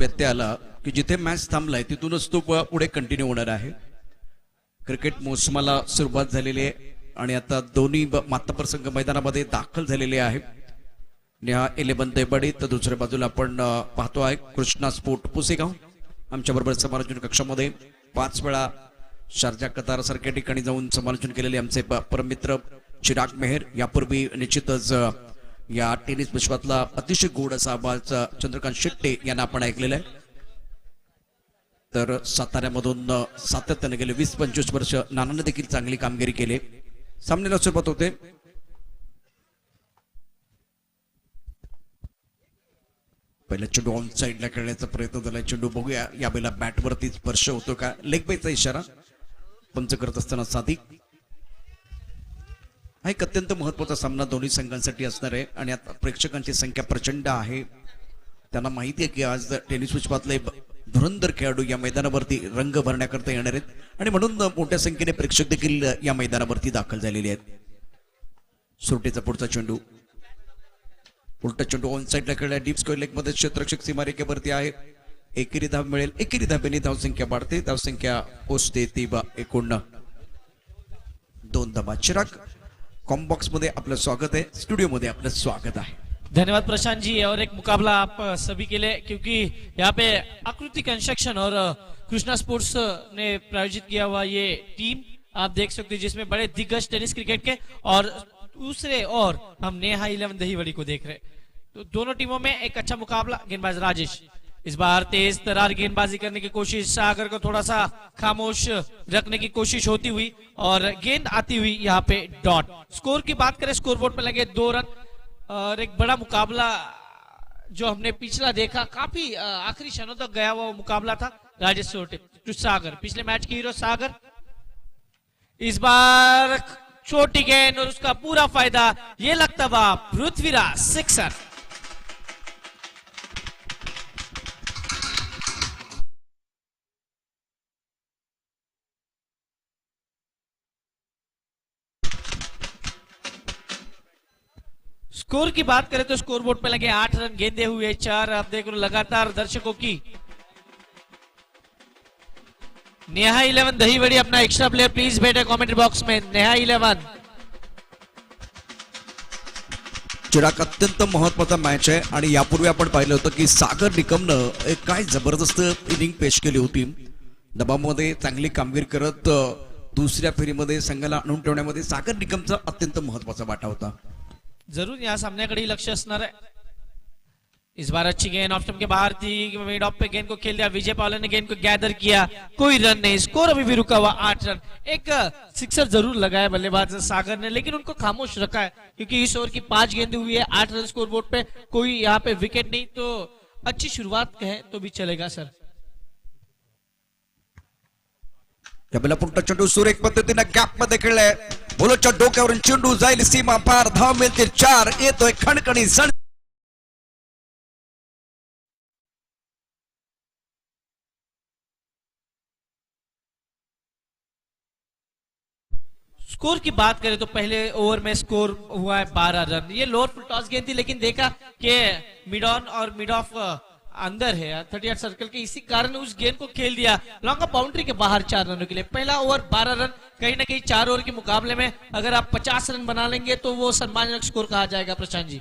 व्यत्यय आला की जिथे मॅच थांबलाय तिथूनच तो पुढे कंटिन्यू होणार आहे. क्रिकेट मोसमाला सुरुवात झालेली आहे आणि आता दोन्ही मातबर संघ मैदानामध्ये दाखल झालेले आहेत. नेहा 11 देबडी तर दुसऱ्या बाजूला आपण पाहतो आहे कृष्णा स्पोर्ट पुसेगाव आमच्या बरोबर समालोचन कक्षामध्ये 5 वेळा शारजा कतार सारख्या ठिकाणी जाऊन समालोचन केलेले आमचे परममित्र चिराग मेहर. यापूर्वी निश्चितच या टेनिस विश्वातला अतिशय गोड असा आवाज चंद्रकांत शेट्टे यांना आपण ऐकलेला आहे. तर साताऱ्यामधून सातत्याने गेले 20-25 वर्ष नानाने देखील चांगली कामगिरी केली. सामन्याला सुरुवात होते. पहिला चेंडू ऑन साइडला खेळण्याचा प्रयत्न झाला. चेंडू बघूया यावेळेला बॅटवरती स्पर्श होतो का. लेग बायचा इशारा पंच करत असताना साधिक. हा एक अत्यंत महत्वाचा सामना दोन्ही संघांसाठी असणार आहे आणि आता प्रेक्षकांची संख्या प्रचंड आहे. त्यांना माहिती आहे की आज टेनिस विश्वातले धुरंधर खेळाडू या मैदानावरती रंग भरण्याकरता येणार आहेत आणि म्हणून मोठ्या संख्येने प्रेक्षक देखील या मैदानावरती दाखल झालेले आहेत. सुरटेचा पुढचा चेंडू उलटा चेंडू ऑन साइडला खेळला. डीप स्क्वेअर लेग मध्ये क्षेत्ररक्षक सीमारेखेवरती आहे. एकेरी धाव मिळेल. एकेरी धावेने धावसंख्या वाढते. धावसंख्या पोचते ती 51. 2 धावा. चिराग कॉम्बॉक्स मध्ये आपलं स्वागत आहे. स्टुडियो मध्ये आपलं स्वागत आहे. धन्यवाद प्रशांत जी. और एक मुकाबला आप सभी के लिए, क्योंकि यहाँ पे आकृति कंस्ट्रक्शन और कृष्णा स्पोर्ट्स ने प्रायोजित किया हुआ ये टीम आप देख सकते हैं जिसमें बड़े दिग्गज टेनिस क्रिकेट के और दूसरे और हम नेहा 11 दहीवड़ी को देख रहे हैं. तो दोनों टीमों में एक अच्छा मुकाबला. गेंदबाज राजेश इस बार तेज तरार गेंदबाजी करने की कोशिश. सागर को थोड़ा सा खामोश रखने की कोशिश होती हुई और गेंद आती हुई यहाँ पे डॉट. स्कोर की बात करें, स्कोर बोर्ड पे लगे 2 रन और एक बड़ा मुकाबला जो हमने पिछला देखा, काफी आखिरी क्षणों तक गया हुआ मुकाबला था. राजेश सोटे टू सागर, पिछले मैच की हीरो सागर. इस बार छोटी गेंद और उसका पूरा फायदा. ये लगता हुआ पृथ्वीराज सिक्सर. स्कोर की बात करें तो स्कोर बोर्ड पे लगे 8 रन. गेंदे हुए 4. आप देख रहे हो लगातार दर्शकों की. नेहा 11 दहीवड़ी अपना एक्स्ट्रा प्लेयर प्लीज बैठे कमेंट बॉक्स में. नेहा 11. चिराग अत्यंत महत्वाचा मॅच आहे आणि यापूर्वी आपण पाहिलं होतं की सागर निकमनं एक काय जबरदस्त इनिंग पेश केली होती. दबावामध्ये चांगली कामगिरी करत दुसऱ्या फेरीमध्ये संघाला आणून ठेवण्यामध्ये सागर निकमचा अत्यंत महत्वाचा वाटा होता. जरूर यहाँ सामने लक्ष्य असणार है. इस बार अच्छी गेंद ऑफ स्टंप के बाहर थी. मिड ऑफ पे गेंद को खेल दिया. विजय पावले ने गेंद को गैदर किया. कोई रन नहीं. स्कोर अभी भी रुका हुआ 8 रन. एक सिक्सर जरूर लगाया बल्लेबाज सागर ने, लेकिन उनको खामोश रखा है क्योंकि इस ओवर की 5 गेंदें हुई है. 8 रन स्कोर बोर्ड पे. कोई यहाँ पे विकेट नहीं, तो अच्छी शुरुआत कहे तो भी चलेगा सर. यावेळेला पुढचा चेंडू सुरेख पद्धतीने गॅप मध्ये खेळलाय. बोलोच्या डोक्यावरून चेंडू जाईल सीमा पार. धाव मिळते 4. येतोय खणखणी सण. स्कोर की बात करें तो पहले ओवर में स्कोर हुआ है 12 रन. ये लोअर फुल टॉस गेंद थी, लेकिन देखा कि मिड ऑन और मिड ऑफ अंदर है 38 सर्कल के, इसी कारण उस गेंद को खेल दिया लॉन्ग बाउंड्री के बाहर 4 रनों के लिए. पहला ओवर 12 रन. कहीं ना कहीं 4 ओवर के मुकाबले में अगर आप 50 रन बना लेंगे तो वो सम्मानजनक स्कोर कहा जाएगा. Prashant ji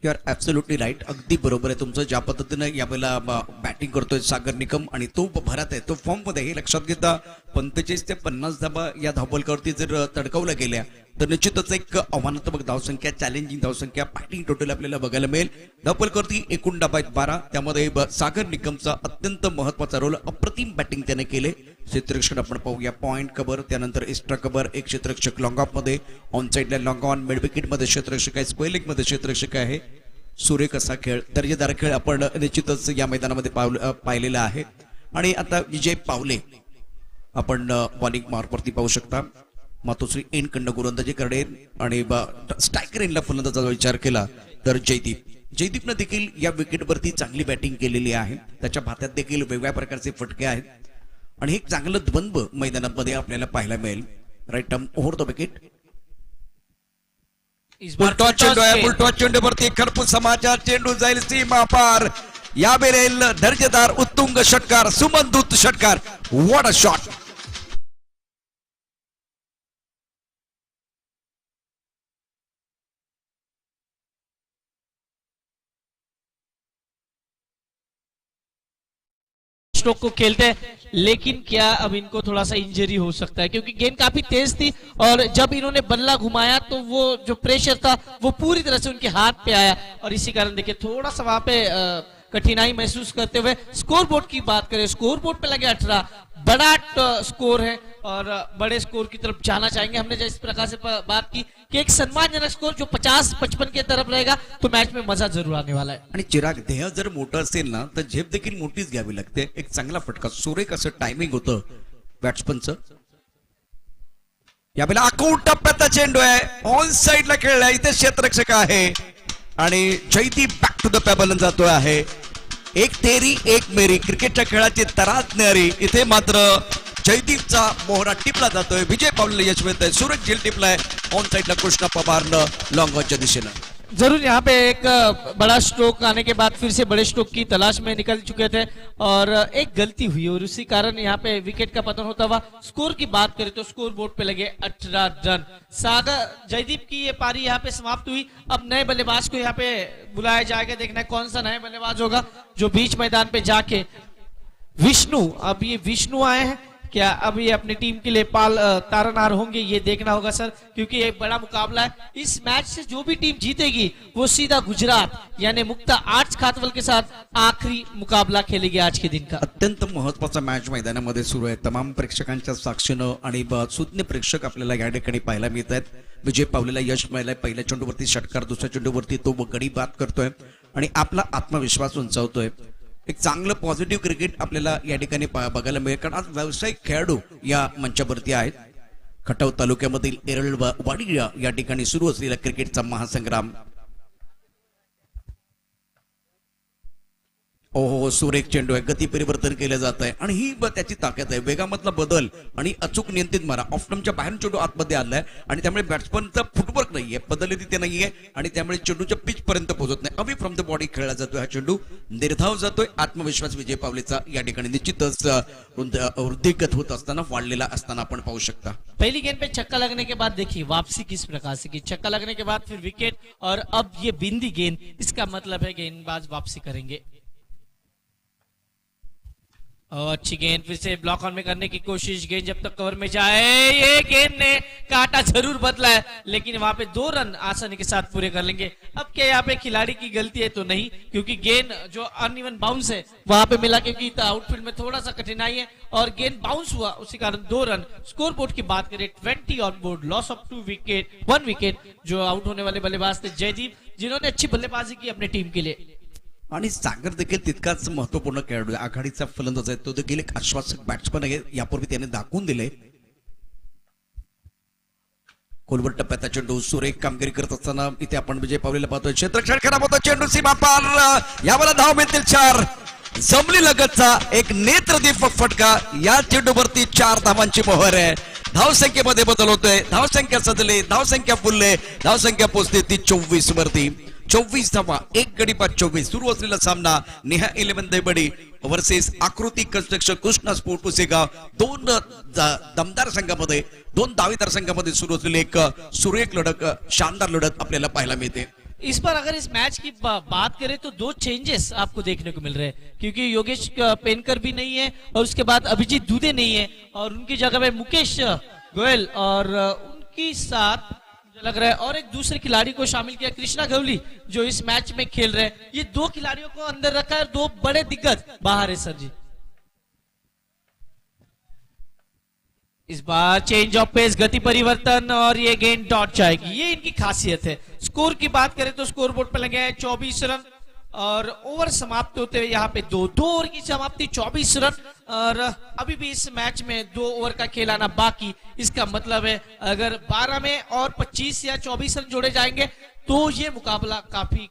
you are absolutely right. अगदी बरोबर आहे तुमचं. ज्या पद्धतीने यावेळेला बॅटिंग करतोय सागर निकम आणि तो भरात आहे, तो फॉर्म मध्ये हे लक्षात घेता 45 ते 50 धावा या धावफलकावरती जर तडकवल्या गेल्या तर निश्चितच एक आव्हानात्मक धावसंख्या, चॅलेंजिंग धावसंख्या, बॅटिंग टोटल आपल्याला बघायला मिळेल. धावफलकावरती एकूण डाव आहेत 12. त्यामध्ये सागर निकमचा अत्यंत महत्वाचा रोल. अप्रतिम बॅटिंग त्याने केले. क्षेत्ररक्षण आपण पाहूया. पॉइंट कव्हर, त्यानंतर एक्स्ट्रा कव्हर. एक क्षेत्ररक्षक लॉंग ऑफ मध्ये, ऑन साइडला लॉंग ऑन, मिड विकेट मध्ये क्षेत्ररक्षक आहे, स्क्वेअर लेग मध्ये क्षेत्ररक्षक आहे. सुरेख असा खेळ, दर्जेदार खेळ आपण निश्चितच या मैदानामध्ये पाहिलेला आहे. आणि आता विजय पावले आपण बॉलिंग मार्कवरती पाहू शकता. मातोश्री एन कडनं गोलंदाजी करेल आणि स्ट्रायकर एनला फलंदाजाचा विचार केला तर जयदीपनं देखील या विकेटवरती चांगली बॅटिंग केलेली आहे. त्याच्या भात्यात देखील वेगवेगळ्या प्रकारचे फटके आहेत आणि एक चांगलं द्वंद्व मैदानामध्ये आपल्याला पाहायला मिळेल. Right arm over the wicket. उलटा चेंडू आहे. उलटा चेंडूवरती खरपूस समाचार. चेंडू जाईल सीमा पार. यावेळेल दर्जेदार उत्तुंग षटकार सुमनदूत षटकार. What a shot. स्ट्रोक को खेलते हैं, लेकिन क्या अब इनको थोड़ा सा इंजरी हो सकता है क्योंकि गेंद काफी तेज थी और जब इन्होंने बल्ला घुमाया तो वो जो प्रेशर था वो पूरी तरह से उनके हाथ पे आया और इसी कारण देखिए थोड़ा सा वहां पे कठिनाई महसूस करते हुए. स्कोर बोर्ड की बात करें, स्कोर बोर्ड पे लगे 18, बड़ा स्कोर है और बड़े स्कोर की तरफ जाना चाहेंगे. हमने जिस प्रकार से बात की कि एक सम्मानजनक स्कोर जो 50-55 की तरफ रहेगा तो मैच में मजा जरूर आने वाला है. आणि चिराग ध्येय जर मोठं असेल ना तर झेप देखील मोठीच घ्यावी लागते. एक चांगला फटका सुरेख असं टायमिंग होतं बॅट्समनचं. यावेळेला आखूड टप्प्याचा चेंडू आहे, ऑन साइडला खेळला, इथे क्षेत्ररक्षक आहे आणि जयदीप बॅक टू द पॅबल जातोय आहे. एक तेरी एक मेरी क्रिकेटच्या खेळाची तरात न्यारी. इथे मात्र जयदीपचा मोहरा टिपला जातोय, विजय पावलेला यश मिळतंय, सूरज झेल टिपलाय ऑन साइडला कृष्णा पवारनं लॉंग ऑनच्या दिशेनं. जरूर यहाँ पे एक बड़ा स्ट्रोक आने के बाद फिर से बड़े स्ट्रोक की तलाश में निकल चुके थे और एक गलती हुई और उसी कारण यहाँ पे विकेट का पतन होता हुआ. स्कोर की बात करें तो स्कोर बोर्ड पे लगे 18 रन. सागर जयदीप की ये पारी यहाँ पे समाप्त हुई. अब नए बल्लेबाज को यहाँ पे बुलाया जाएगा, देखना है कौन सा नया बल्लेबाज होगा जो बीच मैदान पे जाके. विष्णु, अब ये विष्णु आए हैं, क्या अब ये अपनी टीम के लिए तारनहार होंगे ये देखना होगा सर, क्योंकि एक बड़ा मुकाबला है. इस मैच से जो भी टीम जीतेगी वो सीधा गुजरात यानी मुक्ता आर्ट्स खातवल के साथ आखिरी मुकाबला खेलेगी आज के दिन का. अत्यंत महत्वाचा मॅच मैदानामध्ये सुरू आहे. तमाम प्रेक्षकांच्या साक्षीनं आणि सुज्ञ प्रेक्षक आपल्याला या ठिकाणी पाहायला मिळत आहेत. विजय पावलेला यश मिळालाय, पहिल्या चेंडूवरती षटकार, दुसऱ्या चेंडूवरती तो गडी बाद करतोय आणि आपला आत्मविश्वास उंचावतोय. एक चांगलं पॉझिटिव्ह क्रिकेट आपल्याला या ठिकाणी बघायला मिळेल, कारण आज व्यावसायिक खेळाडू या मंचावरती आहेत. खटाव तालुक्यामधील एरळवाडी या ठिकाणी सुरू असलेला क्रिकेटचा महासंग्राम. ओहो, सुरेख चेंडू आहे, गती परिवर्तन केलं जात आहे आणि ही त्याची ताकद आहे. वेगामधला बदल आणि अचूक नियंत्रित मारा. ऑफस्टंपच्या बाहेर चेंडू आतमध्ये आलाय आणि त्यामुळे बॅट्समनचा फुटवर्क नाहीये, बदलली तिथे नाहीये आणि त्यामुळे चेंडूच्या पिच पर्यंत पोहोचत नाही. अवे फ्रॉम द बॉडी खेळला जातोय हा चेंडू, निर्धाव जातोय. आत्मविश्वास विजय पावलेचा या ठिकाणी निश्चितच वृद्धिगत होत असताना, वाढलेला असताना आपण पाहू शकता. पहली गेंद पे छक्का लगने के बाद देखिए वापसी किस प्रकार से की. छक्का लगने के बाद फिर विकेट और अब ये बिंदी गेंद, इसका मतलब है गेंदबाज वापसी करेंगे. अच्छी गेंद फिर से ब्लॉक ऑन में करने की कोशिश, गेंद जब तक कवर में जाए, ये गेंद ने काटा जरूर बदला है लेकिन वहां पे 2 रन आसानी के साथ पूरे कर लेंगे. अब क्या यहाँ पे खिलाड़ी की गलती है तो नहीं, क्योंकि गेंद जो अनइवन बाउंस है वहां पे मिला, क्योंकि आउटफील्ड में थोड़ा सा कठिनाई है और गेंद बाउंस हुआ, उसी कारण 2 रन. स्कोर बोर्ड की बात करें 20 on board, loss of 1 wicket. जो आउट होने वाले बल्लेबाज थे जयदीप, जिन्होंने अच्छी बल्लेबाजी की अपनी टीम के लिए. आणि सागर देखील तितकाच महत्वपूर्ण खेळाडू आहे. आघाडीचा फलंदाज आहे, तो देखील एक आश्वासक बॅट्समन आहे, यापूर्वी त्याने दाखवून दिले. खोलवर टप्प्याचा चेंडू, सुरेख कामगिरी करत असताना इथे आपण विजय पावलेला पाहतोय. क्षेत्ररक्षण खराब होतं, चेंडू सीमा पार, यावेळेला धाव मिळतील 4. जमली लगतचा एक नेत्रदीप फटका, या चेंडूवरती 4 धावांची मोहर आहे. धावसंख्येमध्ये बदल होतोय, धावसंख्या सजली, धावसंख्या फुलले, धावसंख्या पोहोचते ती 24 वरती. 24 धावा, एक गडी बाद 24. सुरू असलेला सामना नेहा 11 देवडी वर्सेस आकृती कन्स्ट्रक्शन कृष्णा स्पोर्ट पुसेगाव. 2 दमदार संघामध्ये, 2 दावेदार संघामध्ये सुरू असलेली एक सुरेख लढत, शानदार लढत आपल्याला पाहायला मिळते. इस बार अगर इस मैच की बात करें तो 2 चेंजेस आपको देखने को मिल रहे हैं, क्योंकि योगेश पेनकर भी नहीं है और उसके बाद अभिजीत दूधे नहीं है और उनकी जगह पे मुकेश गोयल और उनकी साथ लग रहा है और एक दूसरे खिलाड़ी को शामिल किया, कृष्णा गवली, जो इस मैच में खेल रहे हैं. ये 2 खिलाड़ियों को अंदर रखा है, 2 बड़े दिग्गज बाहर है सर जी. इस बार चेंज ऑफ पेस, गति परिवर्तन और ये गेंद डॉट जाएगी, ये इनकी खासियत है. स्कोर की बात करें तो स्कोर बोर्ड पर लगे हैं 24 रन और ओवर समाप्त होते हुए यहाँ पे 2 ओवर की समाप्ति, 24 रन और अभी भी इस मैच में 2 ओवर का खेल आना बाकी. इसका मतलब है अगर 12 में और 25 या 24 रन जोड़े जाएंगे तो ये मुकाबला काफी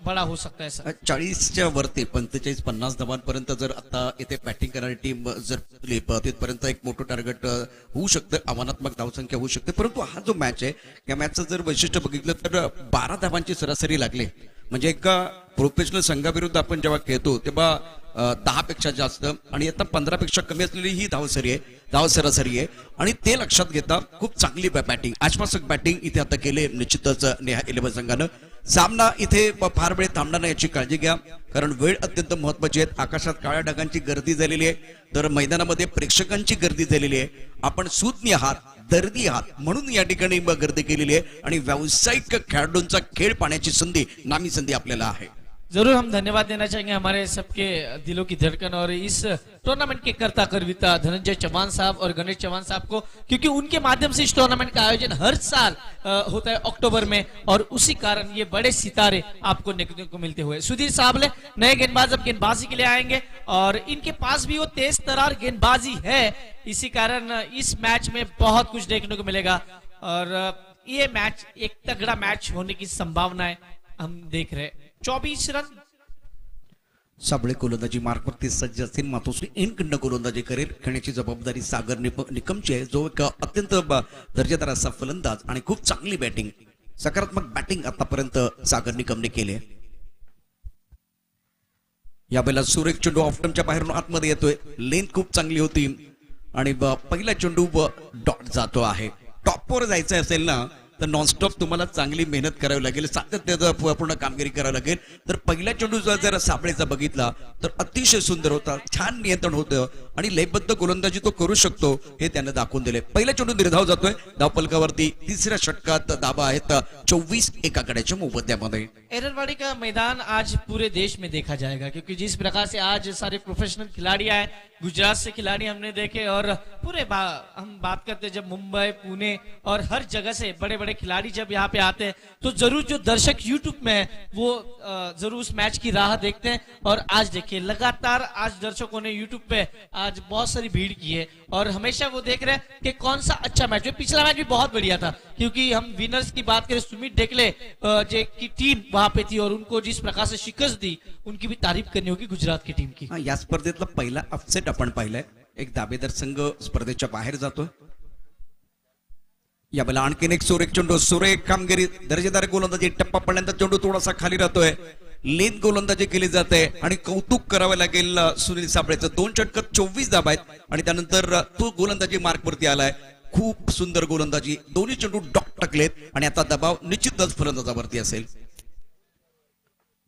बड़ा हो सकता है सर. 40च्या वरती 45-50 धावांपर्यंत जर आता इथे बॅटिंग करणारी टीम जर तिथपर्यंत एक मोठं टार्गेट होऊ शकतं, आव्हानात्मक धावसंख्या होऊ शकते. परंतु हा जो मॅच आहे, या मॅचचं जर वैशिष्ट्य बघितलं तर 12 धावांची सरासरी लागली म्हणजे एका प्रोफेशनल संघाविरुद्ध आपण जेव्हा खेळतो तेव्हा 10 पेक्षा जास्त आणि आता 15 पेक्षा कमी असलेली ही धाव सरासरी आहे आणि ते लक्षात घेता खूप चांगली बॅटिंग, आश्वासक बॅटिंग इथे आता केले निश्चितच नेहा 11 संघानं. सामना इथे फार वेळ थांबणार नाही याची काळजी घ्या, कारण वेळ अत्यंत महत्वाची आहे. आकाशात काळ्या ढगांची गर्दी झालेली आहे, तर मैदानामध्ये प्रेक्षकांची गर्दी झालेली आहे. आपण सुज्ञ आहात, दर्दी आहात म्हणून या ठिकाणी गर्दी केलेली आहे आणि व्यावसायिक खेळाडूंचा खेळ पाहण्याची संधी, नामी संधी आपल्याला आहे. जरूर हम धन्यवाद देना चाहेंगे हमारे सबके दिलों की धड़कन और इस टूर्नामेंट के कर्ता करविता धनंजय चौहान साहब और गणेश चौहान साहब को, क्योंकि उनके माध्यम से इस टूर्नामेंट का आयोजन हर साल होता है अक्टूबर में और उसी कारण ये बड़े सितारे आपको देखने को मिलते हुए. सुधीर साहब नए गेंदबाज अब गेंदबाजी के लिए आएंगे और इनके पास भी वो तेज तरार गेंदबाजी है, इसी कारण इस मैच में बहुत कुछ देखने को मिलेगा और ये मैच एक तगड़ा मैच होने की संभावनाएं हम देख रहे हैं. 24 रन. साबळे गोलंदाजी मार्कवरती सज्ज असतील. मातोश्री एनकडनं गोलंदाजी करेल. खेळण्याची जबाबदारी सागर निकमची आहे, जो एक अत्यंत दर्जेदार असा फलंदाज आणि खूप चांगली बॅटिंग, सकारात्मक बॅटिंग आतापर्यंत सागर निकमने केली आहे. यावेळेला सुरेख चेंडू ऑफटमच्या बाहेरून आतमध्ये येतोय. लेंथ खूप चांगली होती आणि पहिला चेंडू डॉट जातो आहे. टॉपवर जायचं असेल ना तर नॉनस्टॉप तुम्हाला चांगली मेहनत करावी लागेल, सातत्याचं पूर्ण कामगिरी करावी लागेल. तर पहिला चेंडू जर साबळेचा बघितला तर अतिशय सुंदर होता, छान नियंत्रण होतं आणि लयबद्ध गोलंदाजी तो करू शकतो हे त्याने दाखवून दिले. पहिला चेंडू निर्धाव जातोय धावफलकावरती. तिसऱ्या षटकात धाबा आहेत 24 एकाकड्याच्या मोबदल्यामध्ये. एररवाड़ी का मैदान आज पूरे देश में देखा जाएगा, क्योंकि जिस प्रकार से आज सारे प्रोफेशनल खिलाड़ी आए, गुजरात से खिलाड़ी हमने देखे और पूरे हम बात करते हैं जब मुंबई पुणे और हर जगह से बड़े बड़े खिलाड़ी जब यहाँ पे आते हैं तो जरूर जो दर्शक यूट्यूब में है वो जरूर उस मैच की राह देखते हैं. और आज देखिए लगातार आज दर्शकों ने यूट्यूब पे आज बहुत सारी भीड़ की है और हमेशा वो देख रहे हैं कि कौन सा अच्छा मैच है. पिछला मैच भी बहुत बढ़िया था, क्योंकि हम विनर्स की बात करें सुमित डेकले की टीम वहां पे थी और उनको जिस प्रकार से शिकस्त दी उनकी भी तारीफ करनी होगी गुजरात की टीम की. या स्पर्धेतला पहिला अपसेट आपण पाहिलाय. एक दावेदार संघ स्पर्धेच्या बाहेर जातोय. यावेळेला आणखीन एक सुरेख चेंडू, सुरेख कामगिरी, दर्जेदार गोलंदाजी. टप्पा पडल्यानंतर चेंडू थोडासा खाली राहतोय. लेन गोलंदाजी केली जाते आणि कौतुक करावं लागेल सुनील साबळेचं. 2 षटकात 24 धावा आहेत आणि त्यानंतर तो गोलंदाजी मार्कवरती आलाय. खूप सुंदर गोलंदाजी. दोन्ही चेंडू डॉट टाकलेत आणि आता दबाव निश्चितच फलंदाजावरती असेल.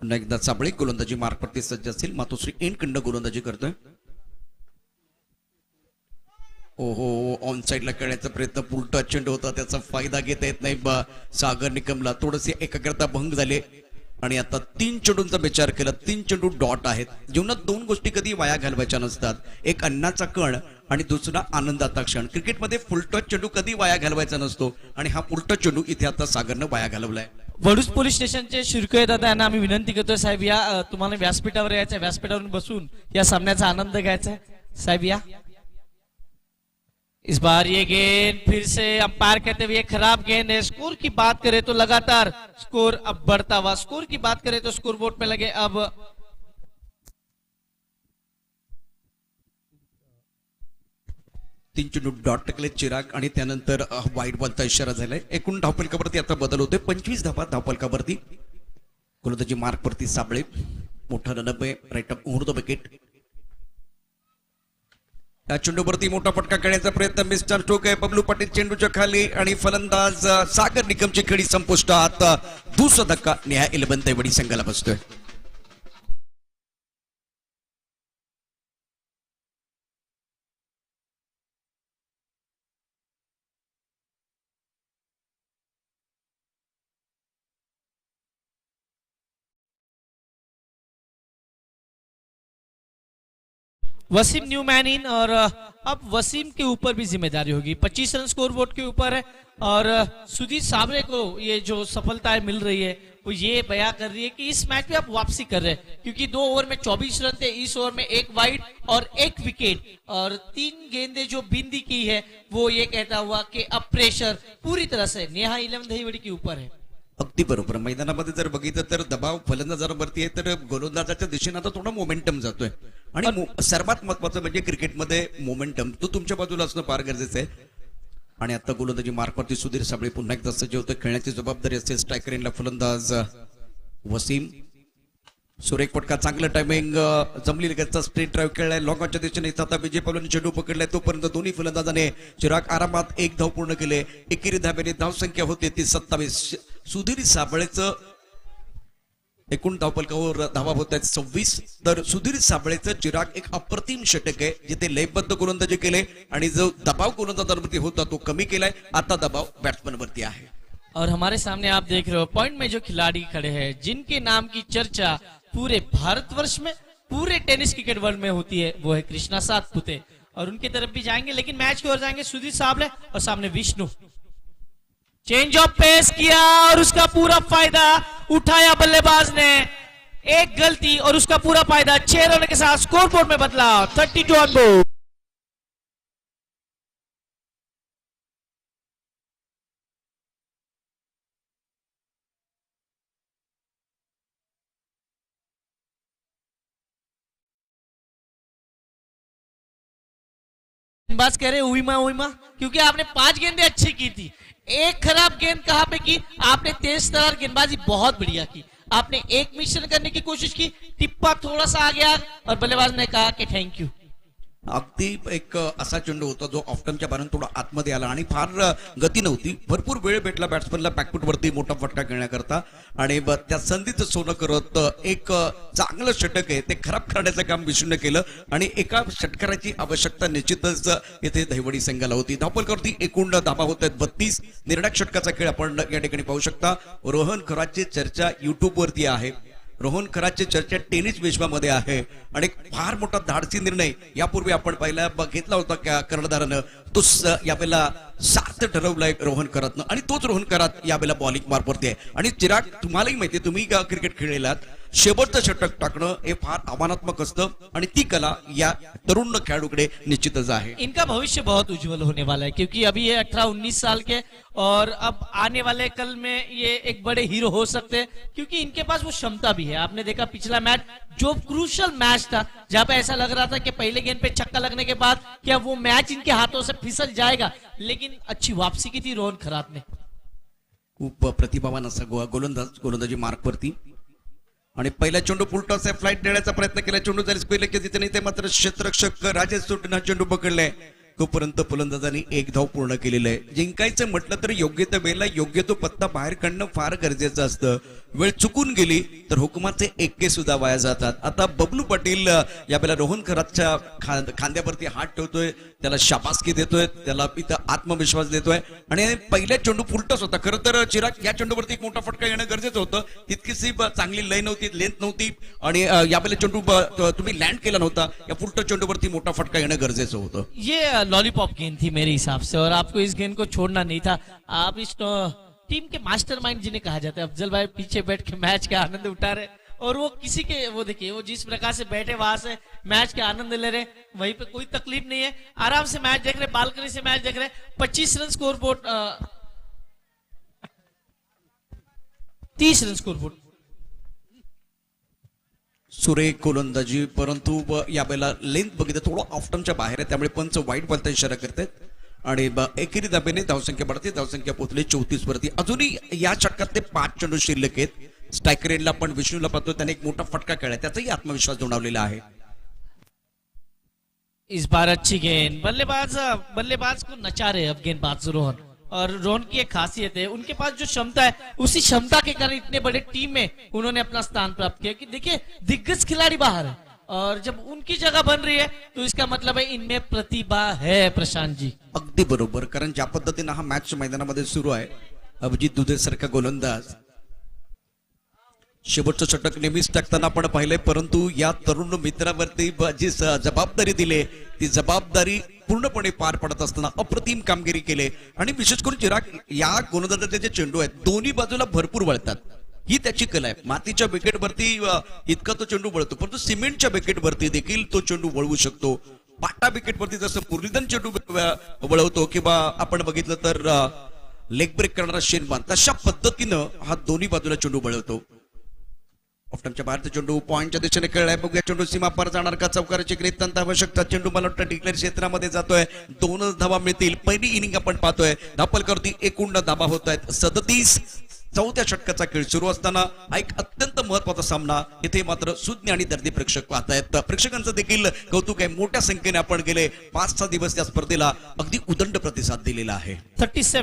एकदा साबळे गोलंदाजी मार्कवरती सज्ज असतील. मातोश्री एनकडनं गोलंदाजी करतोय. ओहो, ऑन साइडला खेळण्याचा प्रयत्न, पुलटा चेंडू होता, त्याचा फायदा घेता येत नाही सागर निकमला. थोडीशी एकाग्रता भंग झाले आणि आता 3 चेंडूंचा विचार केला. 3 चेंडू डॉट आहेत. जीवनात 2 गोष्टी कधी वाया घालवायच्या नसतात, एक अन्नाचा कण आणि दुसरा आनंदाचा क्षण. क्रिकेटमध्ये फुलटॉस चेंडू कधी वाया घालवायचा नसतो आणि हा फुलटॉस चेंडू इथे आता सागरनं वाया घालवलाय. वडूज पोलीस स्टेशनचे शिरकोय दादा यांना आम्ही विनंती करतोय, साहेब या तुम्हाला व्यासपीठावर यायचं, व्यासपीठावरून बसून या सामन्याचा आनंद घ्यायचा है. साहेब या. इस बार ये गेंद फिर से अंपायर कहते हुए खराब गेंद है. स्कोर की बात करें तो लगातार स्कोर अब बढ़ता हुआ, स्कोर की बात करें तो स्कोर बोर्ड पे लगे अब 3 चेंडू डॉट टाकले चिराग आणि त्यानंतर वाईट बॉलचा इशारा झालाय. एकूण धावफलकावरती आता बदल होतोय. 25 धावा धावफलकावरती. गोलंदाजी मार्कवरती साबळे. मोठा रनअप आहे. राईट अप मुहूर्त विकेट. या चेंडूवरती मोठा फटका खेळण्याचा प्रयत्न. मिस्टर स्टोक आहे. बबलू पाटील चेंडूच्या खाली आणि फलंदाज सागर निकमची खेळी संपुष्टात. दुसरा धक्का नेहा 11 तेवढी संघाला बसतोय. वसीम न्यू मैन इन और अब वसीम के ऊपर भी जिम्मेदारी होगी. 25 रन स्कोर बोर्ड के ऊपर है और सुधीर साबळे को ये जो सफलताएं मिल रही है वो ये बयां कर रही है कि इस मैच में आप वापसी कर रहे हैं, क्योंकि 2 ओवर में 24 रन थे, इस ओवर में 1 वाइड और 1 विकेट और 3 गेंदें जो बिंदी की है वो ये कहता हुआ कि अब प्रेशर पूरी तरह से नेहा 11 दहीवड़ी के ऊपर है. अगदी बरोबर. मैदानामध्ये जर बघितलं तर दबाव फलंदाजांवरती आहे, तर गोलंदाजाच्या दिशेने आता थोडा मोमेंटम जातोय आणि सर्वात महत्वाचं म्हणजे क्रिकेटमध्ये मोमेंटम तो तुमच्या बाजूला असणं फार गरजेचं आहे. आणि आता गोलंदाजी मार्कवरती सुधीर साबळे पुन्हा एकदा सज्ज होतोय. खेळण्याची जबाबदारी असेल. स्ट्रायकर एंडला फलंदाज वसीम सुरेख फटका, चांगलं टायमिंग, जमली लगेचचा स्ट्रेट ड्राईव्ह खेळलाय लॉंगॉनच्या दिशेने. इथं आता विजय पवलांनी चेंडू पकडलाय, तोपर्यंत दोन्ही फलंदाजाने चिराग आरामात एक धाव पूर्ण केले. एकेरी धाब्याने धाव संख्या होते ती 27. सुधीर साबळेचं एकूण धावपलकावर धावा होत आहेत 26. तर सुधीर साबळेचं चिराग एक अप्रतिम षटक आहे जिथे लयबद्ध गोलंदाजी केले आणि जो दबाव गोलंदाजांवरती होता तो कमी केलाय. आता दबाव बॅट्समन वरती आहे. और हमारे सामने आप देख रहे हो पॉइंट में जो खिलाड़ी खड़े हैं जिनके नाम की चर्चा पूरे भारतवर्ष में पूरे टेनिस क्रिकेट वर्ल्ड में होती है वो है कृष्णा सातपुते. और उनकी तरफ भी जाएंगे लेकिन मैच की ओर जाएंगे सुधीर साबळे और सामने विष्णु. चेंज ऑफ पेस किया और उसका पूरा फायदा उठाया बल्लेबाज ने. एक गलती और उसका पूरा फायदा. 6 रन के साथ स्कोरबोर्ड में बदलाव. 32 ऑन बोर्ड. गेंदबाज कह रहे उइमा उइमा क्योंकि आपने 5 गेंदें अच्छी की थी. एक खराब गेंद कहां पे की? आपने तेज तरार गेंदबाजी बहुत बढ़िया की. आपने एक मिशन करने की कोशिश की, टिप्पा थोड़ा सा आ गया और बल्लेबाज ने कहा कि थैंक यू. अगदी एक असा चेंडू होता जो ऑफ्टनच्या बाहेरून थोडा आतमध्ये आला आणि फार गती नव्हती. भरपूर वेळ भेटला बॅट्समनला बॅकफूट वरती मोठा फटका घेण्याकरता आणि त्या संधीचं सोनं करत एक चांगलं षटक आहे ते खराब करण्याचं काम विष्णूने केलं आणि एका षटकाराची आवश्यकता निश्चितच येथे दहिवडी संघाला होती. धावपलकावरती एकूण धावा होत आहेत 32. निर्णायक षटकाचा खेळ आपण या ठिकाणी पाहू शकता. रोहन खराची चर्चा युट्यूब वरती आहे. रोहन खराची चर्चा टेनिस विश्वामध्ये आहे आणि फार मोठा धाडसी निर्णय यापूर्वी आपण पहिला घेतला होता कर्णधारानं. तो यावेळेला सार्थ ठरवलाय रोहन खरातनं आणि तोच रोहन खरात यावेळेला बॉलिंग मार्फवरती आहे. आणि चिराग तुम्हालाही माहिती आहे, तुम्ही क्रिकेट खेळलेलात, शेवटचं षटक टाकणं हे फार आव्हानात्मक असतं आणि ती कला या तरुण खेळाडूकडे निश्चितच आहे. इनका भविष्य बहुत उज्जवल होने वाला है क्योंकि अभी ये 18-19 साल के और अब आने वाले कल में ये एक बड़े हीरो हो सकते हैं क्योंकि इनके पास वो क्षमता भी है. आपने देखा पिछला मैच जो क्रूशल मैच था जहां पे ऐसा लग रहा था कि पहले गेंद पे छक्का लगने के बाद क्या वो मैच इनके हाथों से फिसल जाएगा, लेकिन अच्छी वापसी की थी रोहन खरात ने. खूप प्रतिभावान असा गोलंदाजी मार्कवरती आणि पहिला चेंडू फुलटॉस आहे. फ्लाईट देण्याचा प्रयत्न केला, चेंडू जाईल स्पेल की तिथे नाही ते मात्र क्षेत्ररक्षक राजेश सुटना चेंडू पकडलाय. तोपर्यंत फलंदाजांनी एक धाव पूर्ण केलेलं आहे. जिंकायचं म्हटलं तर योग्य त्या वेळेला योग्य तो पत्ता बाहेर काढणं फार गरजेचं असतं. वेळ चुकून गेली तर हुकुमाचे एक्के सुद्धा वाया जातात. आता बबलू पाटील यावेळेला रोहन खरातच्या खांद्यावरती हात ठेवतोय, त्याला शाबासकी देतोय, त्याला इथं आत्मविश्वास देतोय आणि पहिल्या चेंडू फुलटॉस होता. खरं तर चिराग या चेंडूवरती एक मोठा फटका येणं गरजेचं होतं. तितकीशी चांगली लय नव्हती, लेंथ नव्हती आणि यावेळेला चेंडू तुम्ही लँड केला नव्हता. या फुलटॉस चेंडूवरती मोठा फटका येणं गरजेचं होतं. ये लॉलीपॉप गेंद थी मेरे हिसाब से और आपको इस गेंद को छोड़ना नहीं था. आप इस टीम के मास्टरमाइंड जिन्हें कहा जाता है, अफजल भाई पीछे बैठ के मैच का आनंद उठा रहे और वो किसी के वो देखिए वो जिस प्रकार से बैठे वहां से मैच के आनंद ले रहे, वहीं पे कोई तकलीफ नहीं है, आराम से मैच देख रहे, बालकनी से मैच देख रहे. 25 run score board, 30 run score board. सुरेख गोलंदाजी, परंतु यावेळेला लेंथ बघितलं थोडं ऑफ्टनच्या बाहेर आहे, त्यामुळे पंच वाईट बोलता इशारा करतात आणि एकेरी धाब्याने धावसंख्या बढ़ते, धावसंख्या पोहोचली 34 वरती. अजूनही या षटकात ते 5 चेंडू शिल्लक आहेत. स्ट्रायकर एंडला पण विष्णूला पाहतो, त्याने एक मोठा फटका खेळला, त्याचाही आत्मविश्वास जोडावलेला आहे. इस बार अच्छी गेंद, बल्लेबाज को नचा रहे अब गेंदबाज रोहन. और रोहन की एक खासियत है, उनके पास जो क्षमता है उसी क्षमता के कारण इतने बड़े टीम में उन्होंने अपना स्थान प्राप्त किया. कि देखिए दिग्गज खिलाड़ी बाहर है और जब उनकी जगह बन रही है तो इसका मतलब है इनमें प्रतिभा है. प्रशांत जी अगदी बरोबर, कारण ज्या पद्धतीने हा मॅच मैदानामध्ये सुरू आहे, अभिजित दुधे सारखा गोलंदाज शेवटचं षटक नेहमीच टाकताना आपण पाहिलंय, परंतु या तरुण मित्रावरती जी जबाबदारी दिली ती जबाबदारी पूर्णपणे पार पडत असताना अप्रतिम कामगिरी केले. आणि विशेष करून चिराग या गोलंदाजाचे जे चेंडू आहेत दोन्ही बाजूला भरपूर वळतात, ही त्याची कला आहे. मातीच्या विकेटवरती इतका तो चेंडू वळतो, परंतु सिमेंटच्या विकेटवरती देखील तो चेंडू वळवू शकतो. पाटा विकेटवरती जसं मुरलीधरन चेंडू वळवतो किंवा आपण बघितलं तर लेग ब्रेक करणारा शेनबान, तशा पद्धतीनं हा दोन्ही बाजूला चेंडू वळवतो. ऑफ्टनच्या बाहेरचा चेंडू पॉइंटच्या दिशेने खेळलाय. बघूया चेंडू सीमा पार जाणार का, चौकाराची ग्रेतांत आवश्यकता. चेंडू मला वाटतं डिक्लेअर क्षेत्रामध्ये जातोय, 2 धावा मिळतील. पहिली इनिंग आपण पाहतोय. धापलकरती एकूण धावा होत आहेत 37. चौथ्या षटकाचा खेळ सुरू असताना हा एक अत्यंत महत्वाचा सामना इथे मात्र सुज्ञ आणि दर्दी प्रेक्षक पाहतायत. प्रेक्षकांचं देखील कौतुक आहे. मोठ्या संख्येने आपण गेले 5-6 दिवस या स्पर्धेला अगदी उदंड प्रतिसाद दिलेला आहे. 37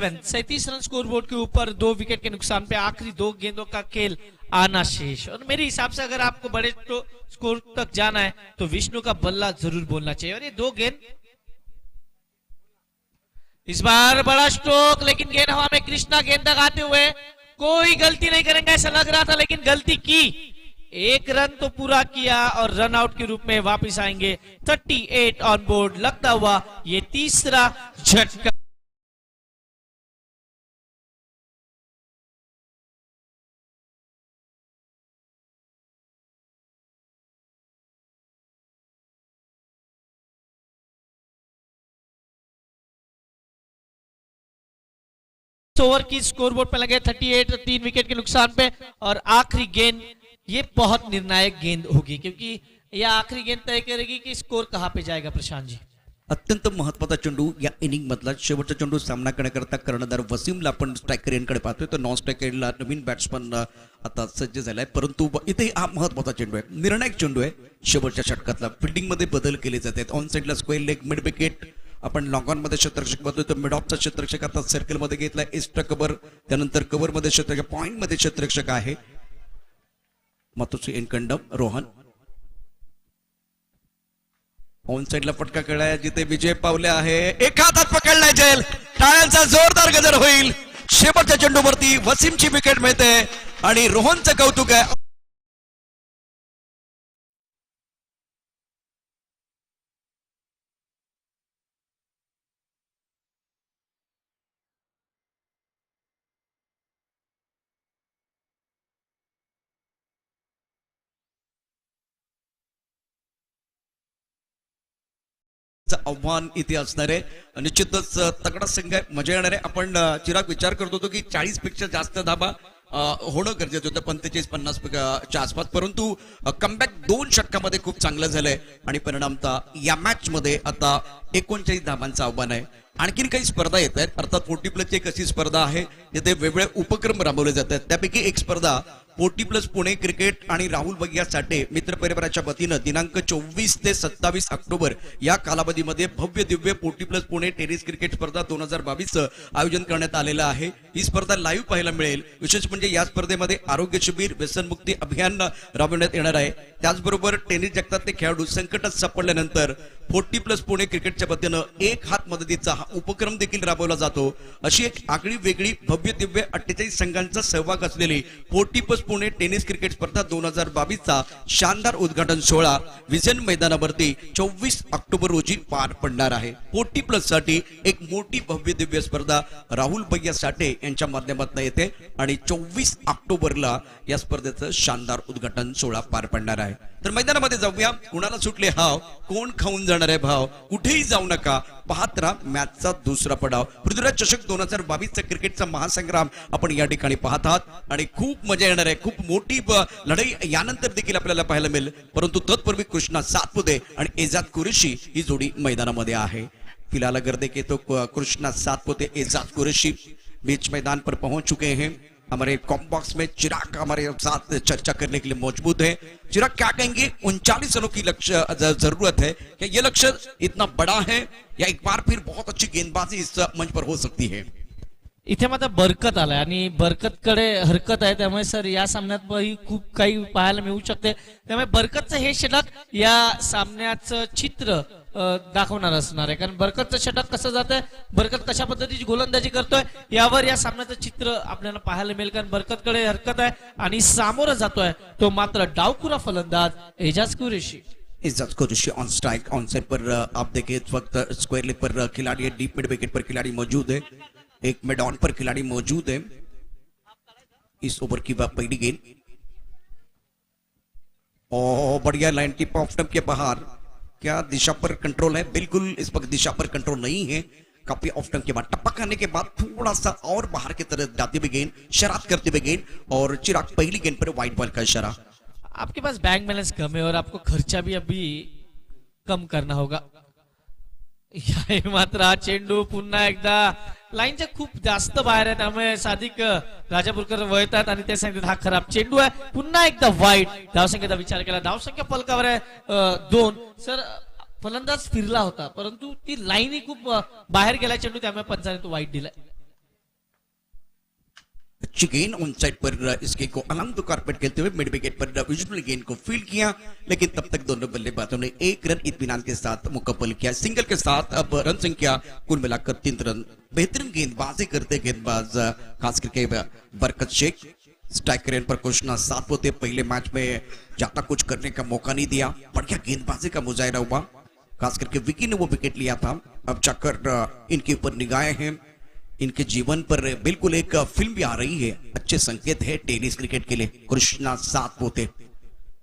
रन स्कोर बोर्ड के ऊपर 2 विकेट के नुकसान पे आखिरी 2 गेंदों का खेल आना शेष. और मेरे हिसाब से अगर आपको बड़े तो स्कोर तक जाना है तो विष्णु का बल्ला जरूर बोलना चाहिए. और ये 2 गेंद इस बार बड़ा स्ट्रोक, लेकिन गेंद हवा में. कृष्णा गेंद लगाते हुए कोई गलती नहीं करेंगे ऐसा लग रहा था, लेकिन गलती की. 1 रन तो पूरा किया और रन आउट के रूप में वापस आएंगे. 38 ऑन बोर्ड. लगता हुआ ये तीसरा झटका. ओवर की स्कोर बोर्ड पे लगे 38, 3 विकेट के नुकसान पे. और आखिरी गेंद ये बहुत निर्णायक गेंद होगी, क्योंकि यह आखिरी गेंद तय करेगी कि स्कोर कहां पे जाएगा. प्रशांत जी, अत्यंत महत्वाचा चेंडू या इनिंग मधला शेवटचा चेंडू सामना करण्याकरता कर्णधार वसीमला आपण स्ट्रायकर यांकडे पाहतोय. तर नॉन स्ट्रायकरला नवीन बॅट्समन आता सज्ज झालाय, परंतु इथे हा महत्वाचा चेंडू आहे, निर्णायक चेंडू आहे. शेवटच्या षटकातला फिल्डिंग मध्ये बदल केले जातात. ऑन साइडला स्क्वेअर लेग, मिड विकेट. आपण लॉंग ऑन मध्ये क्षेत्ररक्षक बघतोय, तर मिड ऑफचा क्षेत्ररक्षक आता सर्कल मध्ये घेतलाय. एक्स्ट्रा कव्हर, त्यानंतर कव्हर मध्ये क्षेत्ररक्षक, पॉइंट मध्ये क्षेत्ररक्षक आहे मातोश्री एनकंडम रोहन. ऑन साइडला फटका खेळलाय जिथे विजय पावले आहे. एका हातात पकडलाय जेल. टाळ्यांचा जोरदार गजर होईल. शेवटच्या चेंडूवरती वसीमची विकेट मिळते आणि रोहनचं कौतुक आहे. आव्हान इथे असणार आहे. निश्चितच तगडा संघ आहे, मजा येणार आहे. आपण चिराग विचार करत होतो की 40 पेक्षा जास्त धाबा होणं गरजेचं होतं 45-50 च्या आसपास, परंतु कमबॅक 2 षटकामध्ये खूप चांगलं झालंय आणि परिणामतः या मॅच मध्ये आता 39 धाबांचं आव्हान आहे. आणखीन काही स्पर्धा येत आहेत. अर्थात 40+ एक अशी स्पर्धा आहे जिथे वेगवेगळे उपक्रम राबवले जातात. त्यापैकी एक स्पर्धा 40+ पुणे क्रिकेट आणि राहुल भैया साठे मित्र परिवाराच्या वतीनं दिनांक 24 ते 27 ऑक्टोबर या कालावधीमध्ये भव्य दिव्य 40+ पुणे टेनिस क्रिकेट स्पर्धा 2022 आयोजन करण्यात आलेलं आहे. ही स्पर्धा लाईव्ह पाहायला मिळेल. विशेष म्हणजे या स्पर्धेमध्ये आरोग्य शिबिर, व्यसनमुक्ती अभियान राबवण्यात येणार आहे. त्याचबरोबर टेनिस जगतातले खेळाडू संकटात सापडल्यानंतर 40+ पुणे क्रिकेटच्या वतीनं एक हात मदतीचा हा उपक्रम देखील राबवला जातो. अशी एक आगळी वेगळी भव्य दिव्य 48 संघांचा सहभाग असलेली 40+ पुणे टेनिस क्रिकेट स्पर्धा 2022चा शानदार उद्घाटन सोहळा विजन मैदानावरती 24 ऑक्टोबर रोजी पार पडणार आहे. 40+ साठी एक मोठी भव्य दिव्य स्पर्धा राहुल भैया साठे यांच्या माध्यमातून येते आणि 24 ऑक्टोबरला या स्पर्धेचं शानदार उद्घाटन सोहळा पार पडणार आहे. तर मैदानामध्ये जाऊया. कुणाला सुटले हाव, कोण खाऊन जाणार आहे भाव, कुठेही जाऊ नका, पाहत राहा मॅचचा दुसरा पडाव. पृथ्वीराज चषक 2022चा क्रिकेटचा महासंग्राम आपण या ठिकाणी पाहत आहात आणि खूप मजा येणार आहे. खूप मोठी लढाई यानंतर देखील आपल्याला पाहायला मिळेल, परंतु तत्पूर्वी कृष्णा सातपुते आणि एजाज कुरेशी ही जोडी मैदानामध्ये आहे. फिलहाल अगर देखें तो कृष्णा सातपुते, एजाज कुरेशी बीच मैदान पर पहुंच चुके हैं. हमारे कॉम बॉक्स में चिराग हमारे साथ चर्चा करने के लिए मौजूद है. चिराग, क्या कहेंगे? 39 रनों की लक्ष्य जरूरत है. क्या ये लक्ष्य इतना बड़ा है या एक बार फिर बहुत अच्छी गेंदबाजी इस मंच पर हो सकती है? इथे मात्र बरकत आलाय आणि बरकतकडे हरकत आहे, त्यामुळे सर या सामन्यात खूप काही पाहायला मिळू शकते. त्यामुळे बरकतचं हे षटक या सामन्याचं चित्र दाखवणार असणार आहे. कारण बरकतचं षटक कसं जात आहे, बरकत कशा पद्धतीची गोलंदाजी करतोय यावर या सामन्याचं चित्र आपल्याला पाहायला मिळेल. कारण बरकतकडे हरकत आहे आणि सामोरं जातोय तो मात्र डावखुरा फलंदाज Ejaz Qureshi. Ejaz Qureshi on strike, on side पर आप देखें इस वक्त स्क्वायर लेग पर खिलाड़ी है, डीप मिड विकेट पर खिलाड़ी मौजूद है, एक मिड ऑन पर खिलाड़ी मौजूद है. इस ओवर की पहली गेंद और बढ़िया लाइन टिप ऑफ स्टंप के बाहर. क्या दिशा पर कंट्रोल है? बिल्कुल इस वक्त दिशा पर कंट्रोल नहीं है. काफी ऑफ स्टंप के बाद टप्पा खाने के बाद थोड़ा सा और बाहर की तरफ जाती हुई गेंद, शरारत करते हुए गेंद और चिराग पहली गेंद पर व्हाइट बॉल का इशारा. आपके पास बैंक बैलेंस कम है और आपको खर्चा भी अभी कम करना होगा. मात्र हा चेंडू पुन्हा एकदा लाईनच्या खूप जास्त बाहेर आहे, त्यामुळे सादिक राजापूरकर वळतात आणि ते सांगतात हा खराब चेंडू आहे. पुन्हा एकदा वाईट. धावसंख्येचा विचार केला, धावसंख्या फलकावर आहे 2. सर फलंदाज फिरला होता, परंतु ती लाईनही खूप बाहेर गेला चेंडू, त्यामुळे पंचाने तो वाईट दिलाय. अच्छी गेंद ऑन साइड पर इस गेंद को अलंग द कारपेट खेलते हुए मिड विकेट पर विजुअल गेंद को फील्ड किया, लेकिन तब तक दोनों बल्लेबाजों ने 1 रन इत्मीनान के साथ मुकम्मल किया. सिंगल के साथ अब रन संख्या कुल मिलाकर 3 रन. बेहतरीन गेंदबाजी करते गेंदबाज खास करके बरकत शेख. स्ट्राइक रेट पर कृष्णा सातपुते पहले मैच में ज्यादा कुछ करने का मौका नहीं दिया. बढ़िया गेंदबाजी का मुजाहिरा हुआ, खास करके विकी ने वो विकेट लिया था. अब जाकर इनके ऊपर निगाहें हैं, इनके जीवन पर बिल्कुल एक फिल्म भी आ रही है. अच्छे संकेत है टेनिस क्रिकेट के लिए. कृष्णा सातपुते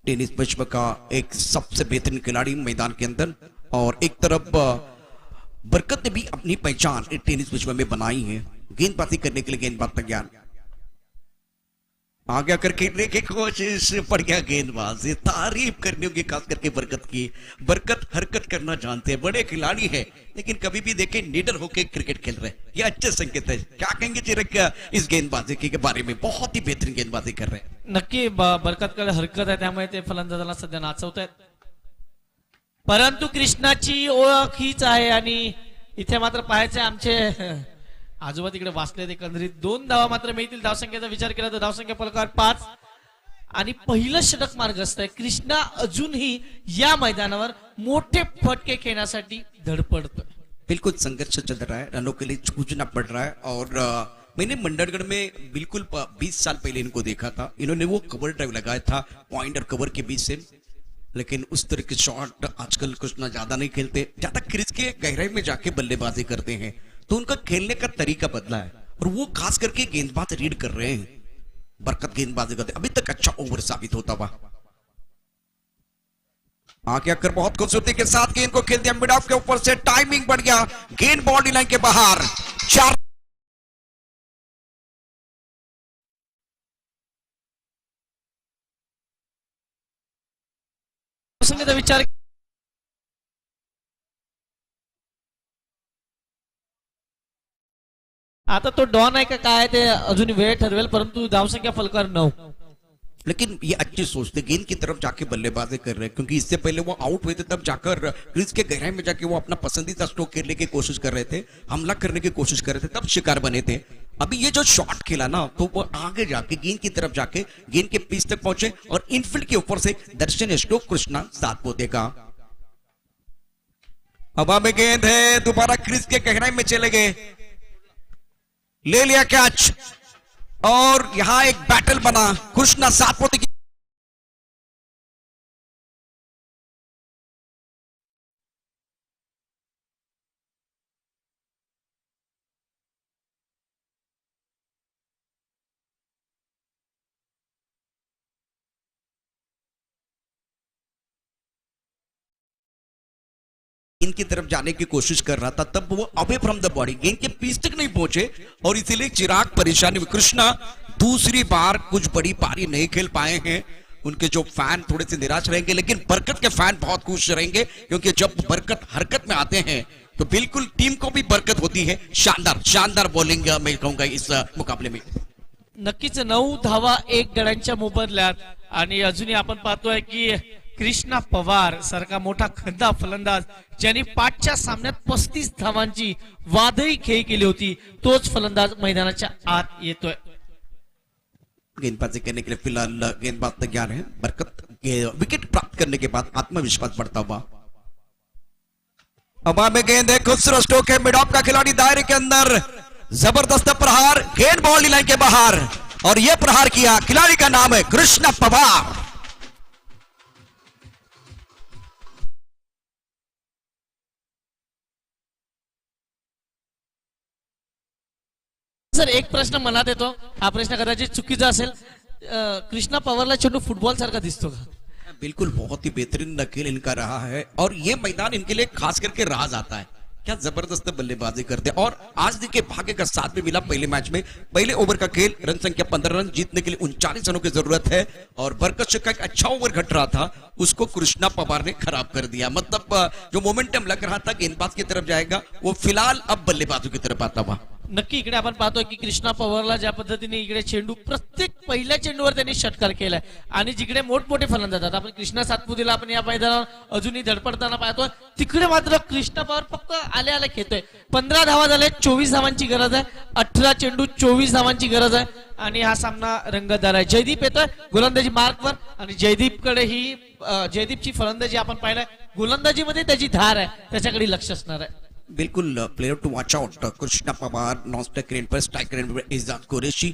टेनिस विश्व का एक सबसे बेहतरीन खिलाड़ी मैदान के अंदर, और एक तरफ बरकत ने भी अपनी पहचान टेनिस विश्व में बनाई है. गेंदबाजी करने के लिए गेंदबाज तैयार, आगे आकर खेलने की कोशिश. बढ़िया गेंदबाजी, तारीफ करनी होगी खास करके बरकत की. बरकत हरकत करना जानते हैं, बड़े खिलाड़ी हैं, लेकिन कभी भी देखे निडर होकर क्रिकेट खेल रहे हैं. ये अच्छे संकेत है. क्या कहेंगे चिरक इस गेंदबाजी के बारे में? बहुत ही बेहतरीन गेंदबाजी कर रहे हैं. नक्की बरकतकडे हरकत आहे, त्यामुळे ते फलंदाजाला सध्या नाचवत आहेत. परंतु कृष्णाची ओळख हीच आहे आणि इथे मात्र पाहायचे आमचे आजोबा तिकडे वाचले. एकंदरीत 2 धावा मात्र मिळतील. धावसंख्येचा विचार केला तर धावसंख्या फलकावर 5 आणि पहिलं षटक मार्गस्थ आहे. कृष्णा अजूनही या मैदानावर मोठे फटके खेळण्यासाठी धडपडतोय. बिल्कुल संघर्ष चल रहा है, रनों के लिए जूझना पड़ रहा है. और मैंने मंडरगढ़ में बिल्कुल 20 साल पहले इनको देखा था. इन्होंने वो कवर ड्राइव लगाया था पॉइंट और कवर के बीच से, लेकिन उस तरह के शॉट आजकल कृष्णा ज्यादा नहीं खेलते. ज्यादा क्रीज के गहराई में जाके बल्लेबाजी करते हैं, तो उनका खेलने का तरीका बदला है, और वो खास करके गेंदबाज रीड कर रहे हैं. बरकत गेंदबाजी करते अभी तक अच्छा ओवर साबित होता हुआ. आगे आकर बहुत खूबसूरती के साथ गेंद को खेल दिया मिड ऑफ के ऊपर से. टाइमिंग बढ़ गया, गेंद बाउंड्री लाइन के बाहर. 4 धावसंख्येचा विचार आता तो डॉन आहे का काय ते अजून वेळ ठरवेल, परंतु धावसंख्या फलकावर 9. लेकिन ये अच्छी सोच थे, गेंद की तरफ जाके बल्लेबाजी कर रहे हैं, क्योंकि इससे पहले वो आउट हुए थे तब जाकर क्रीज के गहराई में जाके वो अपना पसंदीदा स्ट्रोक खेलने की कोशिश कर रहे थे, हमला करने की कोशिश कर रहे थे, तब शिकार बने थे. अभी ये जो शॉट खेला ना, तो वो आगे जाके गेंद की तरफ जाके गेंद के पीछ तक पहुंचे, और इनफील्ड के ऊपर से दर्शन स्ट्रोक कृष्णा सातपुते का. हवा में गेंद है, दोबारा क्रीज के गहराई में चले गए, ले लिया कैच, और यहां एक बैटल बना कृष्णा सातपुते की. गेंद की तरफ जाने की कोशिश कर रहा था, तब वो अवे फ्रॉम द बॉडी गेंद के पीछ तक नहीं पहुंचे, और इसीलिए चिराग परेशानी में. कृष्णा दूसरी बार कुछ बड़ी पारी नहीं खेल पाए हैं. उनके जो फैन थोड़े से निराश रहेंगे, लेकिन बरकत के फैन बहुत खुश रहेंगे, क्योंकि जब बरकत हरकत में आते हैं तो बिल्कुल टीम को भी बरकत होती है. शानदार शानदार बॉलिंग मैं कहूंगा इस मुकाबले में. नक्कीच 9 धावा 1 गड्यांच्या मोबदल्यात. आणि अजूनही आपण पाहतोय की कृष्णा पवार सारखा मोठा खंदा फलंदाज ज्यांनी 5च्या सामन्यात 35 धावांची वादळी खेळी केली होती, तोच फलंदाज मैदानाच्या आत येतोय. गेंदबाजी करने के लिए फिलहाल गेंदबाज तैयार है. बरकत विकेट प्राप्त करने के बाद आत्मविश्वास बढ़ता हुआ. हवा में गेंद है, खूबसूरत स्ट्रोक है, मिड ऑफ का खिलाड़ी दायरे के अंदर, जबरदस्त प्रहार, गेंद बाउंड्री लाइन के बाहर, और यह प्रहार किया खिलाड़ी का नाम है कृष्णा पवार. सर एक प्रश्न मनात येतो, हा प्रश्न कदाचित चुकीचा असेल. कृष्णा पवारला चेंडू फुटबॉल सारखा दिसतो का? बिल्कुल, बहुत ही बेहतरीन खेल इनका रहा है, और ये मैदान इनके लिए खास करके राज आता है. क्या जबरदस्त बल्लेबाजी करते हैं, और आज देखिए भाग्य का साथ भी मिला. पहले मैच में पहले ओवर का खेल, रन संख्या 15 रन, जीतने के लिए 39 रनों की जरूरत है, और बरकत शेख का एक अच्छा ओवर घट रहा था, उसको कृष्णा पवार ने खराब कर दिया. मतलब जो मोमेंटम लग रहा था गेंदबाज की तरफ जाएगा, वो फिलहाल अब बल्लेबाजों की तरफ आता हुआ. नक्की इकडे आपण पाहतोय की कृष्णा पवारला ज्या पद्धतीने इकडे चेंडू प्रत्येक पहिल्या चेंडूवर त्यांनी षटकार केलाय आणि जिकडे मोठमोठे फलंदाज जातात आपण कृष्णा सातपुतेला आपण या मैदानावर अजूनही धडपडताना पाहतोय तिकडे मात्र कृष्णा पवार फक्त आले आले खेळतोय 15 धावा झाले 24 धावांची गरज आहे 18 चेंडू 24 धावांची गरज आहे आणि हा सामना रंगतदार आहे. जयदीप येतोय गोलंदाजी मार्कवर आणि जयदीपकडे ही जयदीपची फलंदाजी आपण पाहिलाय गोलंदाजीमध्ये त्याची धार आहे त्याच्याकडे लक्ष असणार आहे. बिल्कुल player to watch out Krishna Pawar non strike range पर स्ट्राइक रेंज पर एजाज कुरैशी.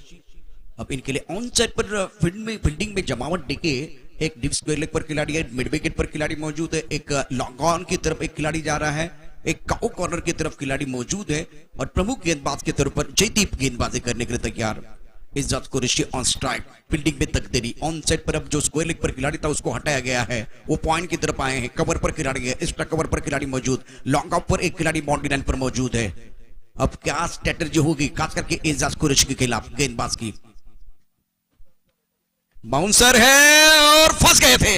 अब इनके लिए ऑन साइड पर फील्डिंग में जमावट देखिए एक डीप स्क्वायर लेग पर खिलाड़ी है मिड विकेट पर खिलाड़ी मौजूद है एक लॉन्ग ऑन की तरफ एक खिलाड़ी जा रहा है एक काउ कॉर्नर की तरफ खिलाड़ी मौजूद है और प्रमुख गेंदबाज की तरफ पर जयदीप गेंदबाजी करने के लिए तैयार. Ejaz Qureshi on strike fielding में तकदीरी ऑन साइड पर अब जो स्क्वायर लेग पर खिलाड़ी था उसको हटाया गया है वो पॉइंट की तरफ आए हैं कवर पर खिलाड़ी है एक्स्ट्रा कवर पर खिलाड़ी मौजूद लॉन्ग ऑफ पर एक खिलाड़ी बाउंड्री लाइन पर मौजूद है. अब क्या स्ट्रेटजी होगी खास करके एजाज कुरैशी के खिलाफ गेंदबाज की. बाउंसर है और फंस गए थे.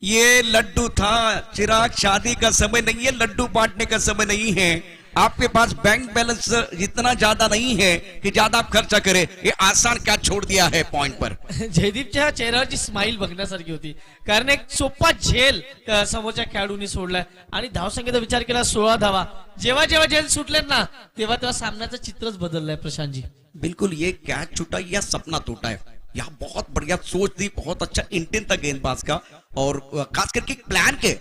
ये लड्डू था चिराग शादी का समय नहीं है लड्डू बांटने का समय नहीं है. आपके पास बैंक बैलेंस इतना ज्यादा नहीं है कि ज्यादा आप खर्चा करें. ये आसान क्या छोड़ दिया है पॉइंट पर. जयदीपच्या चेहऱ्यावरची स्माइल बघण्यासारखी होती कारण एक सोपा झेल समोरच्या खेळाडूंनी सोडलाय आणि धावसंख्येचा विचार केला 16 धावा. जेव्हा जेव्हा झेल सुटले ना तेव्हा तेव्हा सामन्याचं चित्रच बदललंय प्रशांतजी. बिल्कुल ये कैच छूटा या सपना टूटा है. यहाँ बहुत बढ़िया सोच थी बहुत अच्छा इंटेंट था गेंदबाज का और खास करके प्लान के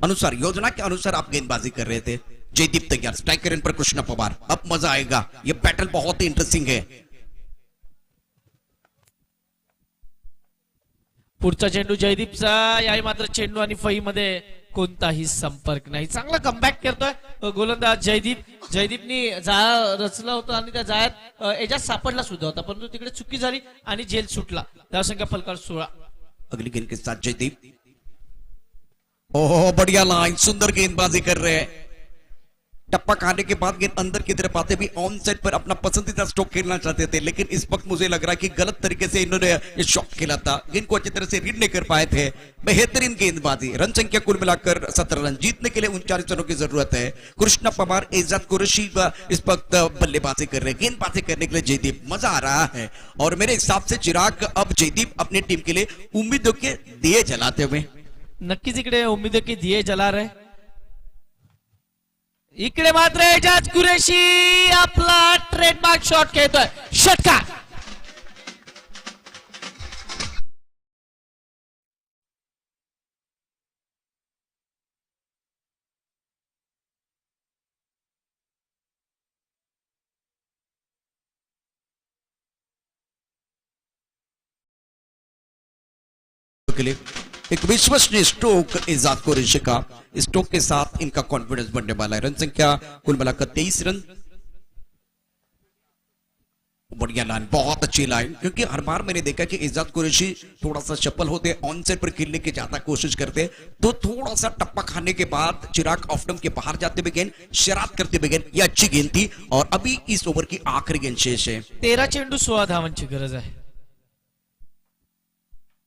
अनुसार योजना के अनुसार आप गेंदबाजी कर रहे थे. जयदीप तैयार स्ट्राइकर इन पर कृष्णा पवार. अब मजा आएगा ये बैटल बहुत ही इंटरेस्टिंग है. पुढचा चेंडू जयदीपचा याही मात्र चेंडू आणि फई मध्ये कोणताही संपर्क नाही. चांगला कमबॅक करतोय गोलंदाज जयदीप. जयदीपनी जाळा रचला होता आणि त्या जाळ्यात एजाज सापडला सुद्धा होता परंतु तिकडे चुकी झाली आणि झेल सुटला. धावसंख्या फलकावर 16. अगली गेंद के साथ जयदीप. ओहो बढ़िया लाइन सुंदर गेंदबाजी कर रहे हैं. टप्पा खाने के बाद गेंद अंदर की तरफ आते भी ऑन साइड पर अपना पसंदीदा स्ट्रोक खेलना चाहते थे लेकिन इस वक्त मुझे लग रहा है कि गलत तरीके से इन्होंने ये शॉट खेला था. गेंद को अच्छी तरह से रीड नहीं कर पाए थे. बेहतरीन गेंदबाजी. रन संख्या कुल मिलाकर 17 रन. जीतने के लिए 39 रनों की जरूरत है. कृष्णा पवार एजाज कुरैशी इस वक्त बल्लेबाजी कर रहे हैं गेंदबाजी करने के लिए जयदीप. मजा आ रहा है और मेरे हिसाब से चिराग अब जयदीप अपनी टीम के लिए उम्मीदों के दिए जलाते हुए. नक्कीच इकडे उम्मीद की दिये जला रहे. इकडे मात्र एजाज कुरैशी आपला ट्रेडमार्क शॉट खेळतोय षटकार. के लिए एक विश्वसनीय स्ट्रोक एजाज कुरैशी का. स्ट्रोक के साथ इनका कॉन्फिडेंस बढ़ने वाला है. रन संख्या कुल मिलाकर 23 रन. बढ़िया लाइन बहुत अच्छी लाइन क्योंकि हर बार मैंने देखा कि एजाज कुरैशी थोड़ा सा सफल होते ऑन साइड पर खेलने की ज्यादा कोशिश करते तो थोड़ा सा टप्पा खाने के बाद चिराग ऑफ स्टंप के बाहर जाते हुए गेंद शरारत करते हुए गेंद ये अच्छी गेंद थी और अभी इस ओवर की आखिरी गेंद शेष है. 13 चेंडू 16 धावांची गरज आहे.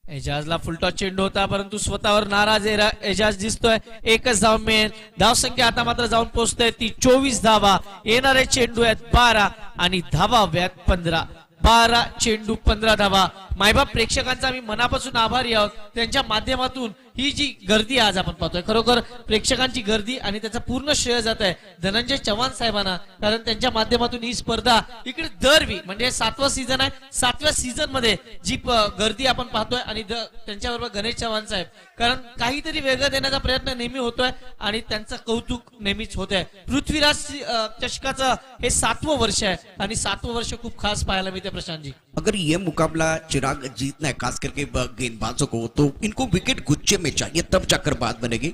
एजाजला फुलटॉस चेंडू होता परंतु स्वतःवर नाराज एजाज दिसतोय. एकच धाव मिळेल. धाव संख्या आता मात्र जाऊन पोहोचते ती 24 धावा. येणारे चेंडू आहेत 12 आणि धावा व्यात 15. 12 चेंडू 15 धावा. मायबाप प्रेक्षकांचा आम्ही मनापासून आभारी आहोत. त्यांच्या माध्यमातून ही जी गर्दी आज आपण पाहतोय खरोखर प्रेक्षकांची गर्दी आणि त्याचा पूर्ण श्रेय जात आहे धनंजय चव्हाण साहेबांना कारण त्यांच्या माध्यमातून ही स्पर्धा इकडे दरवी म्हणजे 7वा सीझन आहे. 7व्या सीझन मध्ये जी गर्दी आपण पाहतोय आणि त्यांच्याबरोबर गणेश चव्हाण साहेब कारण काहीतरी वेगळं देण्याचा प्रयत्न नेहमी होतोय आणि त्यांचं कौतुक नेहमीच होत आहे. पृथ्वीराज चषकाचं हे 7वं वर्ष आहे आणि 7वं वर्ष खूप खास पाहायला मिळते प्रशांत जी. अगर ये मुकाबला चिराग जीतना है खास करके गेंदबाजों को तो इनको विकेट गुच्छे में चाहिए तब जाकर बात बनेगी.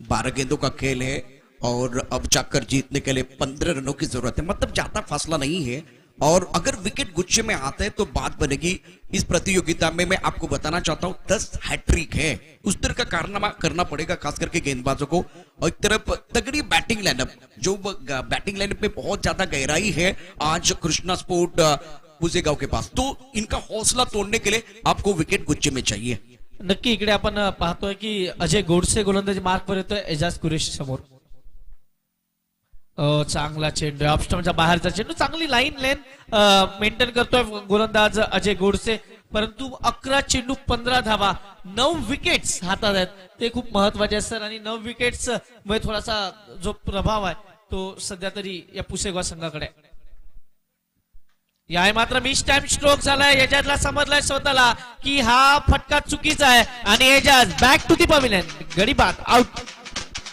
12 गेंदों का खेल है और अब जाकर जीतने के लिए 15 रनों की जरूरत है. मतलब ज्यादा फासला नहीं है और अगर विकेट गुच्छे में आता है तो बात बनेगी. इस प्रतियोगिता में मैं आपको बताना चाहता हूं 10 हैट्रिक है. उस तरह का कारनामा करना पड़ेगा खास करके गेंदबाजों को. और एक तरफ तगड़ी बैटिंग लाइनअप जो बैटिंग लाइनअप में बहुत ज्यादा गहराई है आज कृष्णा स्पोर्ट पुजेगाव के पास तो इनका हौसला तोड़ने के लिए आपको विकेट गुच्छे में चाहिए. नक्की इकडे आपण पाहतोय की अजय गोडसे गोलंदाजी मार्कवर येतोय एजाज कुरैशी समोर. चांगला चेंडू ऑफस्टॉमच्या बाहेरचा चेंडू चांगली लाईन लेन मेंटेन करतोय गोलंदाज अजय गोडसे. परंतु 11 चेंडू 15 धावा 9 विकेट्स हातात आहेत ते खूप महत्वाचे असतात आणि 9 विकेट्स मध्ये थोडासा जो प्रभाव आहे तो सध्या तरी या पुसेगाव संघाकडे आहे. या मात्र मिस टाइम स्ट्रोक झालाय. एजाजला समजलाय स्वतःला की हा फटका चुकीचा आहे आणि Ejaz back to the pavilion. गडी बाद आउट.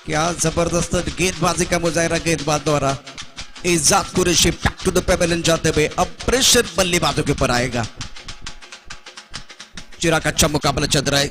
क्या जबरदस्त गेंदबाजी का मुजाहरा गेंदबाज द्वारा. Ejaz Qureshi back to the pavilion जाते हुए अब प्रेशर बल्लेबाजों के ऊपर आएगा. चिराग अच्छा मुकाबला चल रहा है.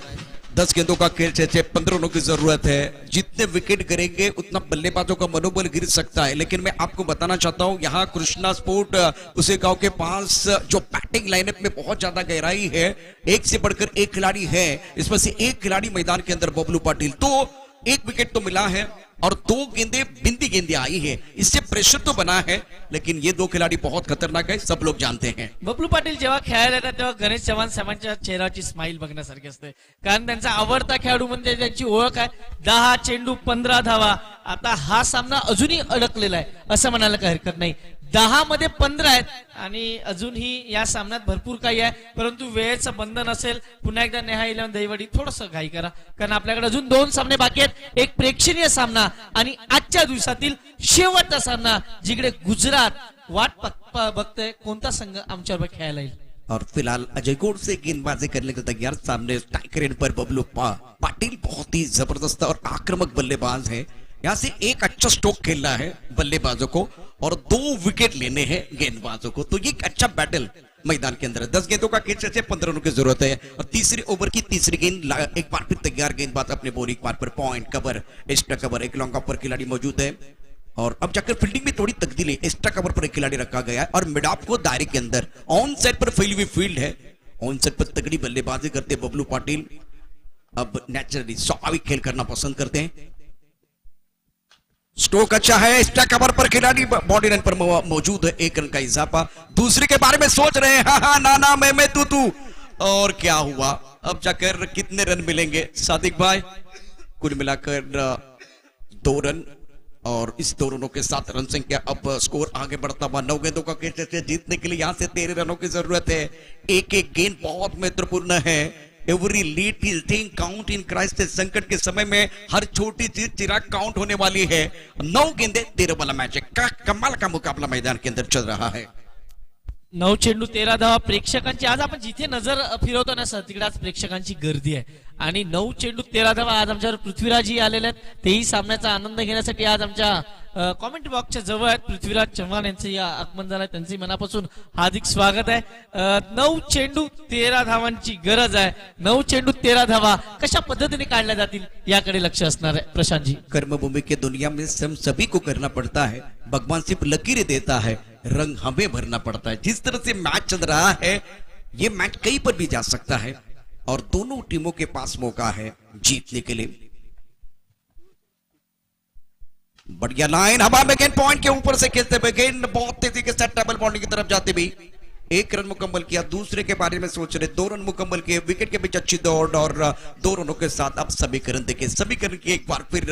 10 गेंदों का खेल 15 रनों की जरूरत है. जितने विकेट गिरेंगे उतना बल्लेबाजों का मनोबल गिर सकता है. लेकिन मैं आपको बताना चाहता हूं यहाँ कृष्णा स्पोर्ट पुसेगांव के पास जो बैटिंग लाइनअप में बहुत ज्यादा गहराई है. एक से बढ़कर एक खिलाड़ी है. इसमें से एक खिलाड़ी मैदान के अंदर बबलू पाटिल. तो एक विकेट तो मिला है और 2 गेंदें बिंदी गेंदें आई है. इससे प्रेशर तो बना है लेकिन ये 2 खिलाड़ी बहुत खतरनाक है सब लोग जानते हैं. बबलू पाटील जेव्हा खेळायला येतात तेव्हा गणेश चव्हाण साहेबांच्या चेहऱ्याची स्माइल बघण्यासारखी असते कारण त्यांचा आवडता खेळाडू म्हणजे त्यांची ओळख आहे. 10 चेंडू 15 धावा. आता हा सामना अजूनही अडकलेला आहे असं म्हणायला काही हरकत नाही. 10 मध्ये 15 आहेत आणि अजूनही या सामन्यात भरपूर काही आहे. परंतु वेळेचं बंधन असेल. पुन्हा एकदा नेहा इलेव्हन दहिवडी थोडस घाई करा कारण आपल्याकडे अजून 2 सामने बाकी आहेत. एक प्रेक्षणीय सामना आणि आजच्या दिवसातील शेवटचा सामना जिकडे गुजरात वाट बघतोय कोणता संघ आमच्यावर खेळायला येईल. और फिलहाल अजय गोड से गेंदबाजी करने को तैयार. सामने स्ट्राइकर एंड पर बबलू पाटिल बहुत ही जबरदस्त और आक्रामक बल्लेबाज है. यहाँ से एक अच्छा स्ट्रोक खेलना है बल्लेबाजों को और 2 विकेट लेने हैं गेंदबाजों को. तो ये एक अच्छा बैटल मैदान के अंदर. 10 गेंदों का खेल 15 रनों की जरूरत है और तीसरे ओवर की तीसरी गेंद एक बार फिर तैयार गेंदबाज अपने बोरी एक बार पर पॉइंट कवर एक्स्ट्रा कवर एक लॉन्ग पर खिलाड़ी मौजूद है और अब जाकर फील्डिंग में थोड़ी तब्दीली. एक्स्ट्रा कवर पर एक खिलाड़ी रखा गया है और मिड ऑफ को दायरे के अंदर ऑन साइड पर फैली हुई फील्ड है. ऑन साइड पर तगड़ी बल्लेबाजी करते बबलू पाटिल अब नेचुरली स्वाभाविक खेल करना पसंद करते हैं. स्ट्रोक अच्छा है. एक्स्ट्रा कवर पर खिलाड़ी बॉडी रन पर मौजूद है. 1 रन का इजाफा. दूसरे के बारे में सोच रहे हैं हाँ नाना मैं तू और क्या हुआ. अब जाकर कितने रन मिलेंगे सादिक भाई. कुल मिलाकर 2 रन और इस 2 रनों के साथ रन संख्या अब स्कोर आगे बढ़ता हुआ. 9 गेंदों का खेल से जीतने के लिए यहां से 13 रनों की जरूरत है. एक गेंद बहुत महत्वपूर्ण है. Every little thing count in crisis. संकट के समय में हर छोटी चीज चिराग काउंट होने वाली है. 9 गेंदे 13 वाला मैच है. का कमाल का मुकाबला मैदान के अंदर चल रहा है. 9 चेंडू 13 धावा. प्रेक्षकांची आज आपण जिथे नजर फिरवतो ना सर तिकडे आज प्रेक्षकांची गर्दी आहे आणि 9 चेंडू 13 धावा. आज आमच्यावर पृथ्वीराजही आलेले आहेत. तेही सामन्याचा आनंद घेण्यासाठी आज आमच्या कॉमेंट बॉक्सच्या जवळ आहेत. पृथ्वीराज चव्हाण यांचं या आगमन झालंय त्यांचे मनापासून हार्दिक स्वागत आहे. 9 चेंडू 13 धावांची गरज आहे. 9 चेंडू 13 धावा कशा पद्धतीने काढल्या जातील याकडे लक्ष असणार आहे प्रशांत जी. कर्मभूमि के दुनिया में हम सभी को करना पड़ता है. भगवान सिर्फ लकीरें देता है रंग हमें भरना पड़ता है. जिस तरह से मैच चल रहा है ये मैच कहीं पर भी जा सकता है और दोनों टीमों के पास मौका है जीतने के लिए. बढ़िया लाइन हवा में गेंद पॉइंट के ऊपर से खेलते हुए गेंद बहुत तेजी के साथ डबल बाउंड्री की तरफ जाते भी 1 रन मुकम्मल किया. दूसरे के बारे में सोच रहे 2 रन मुकम्मल किए. विकेट के बीच अच्छी दौड़ और 2 रनों के साथ अब समीकरण देखें. समीकरण की एक बार फिर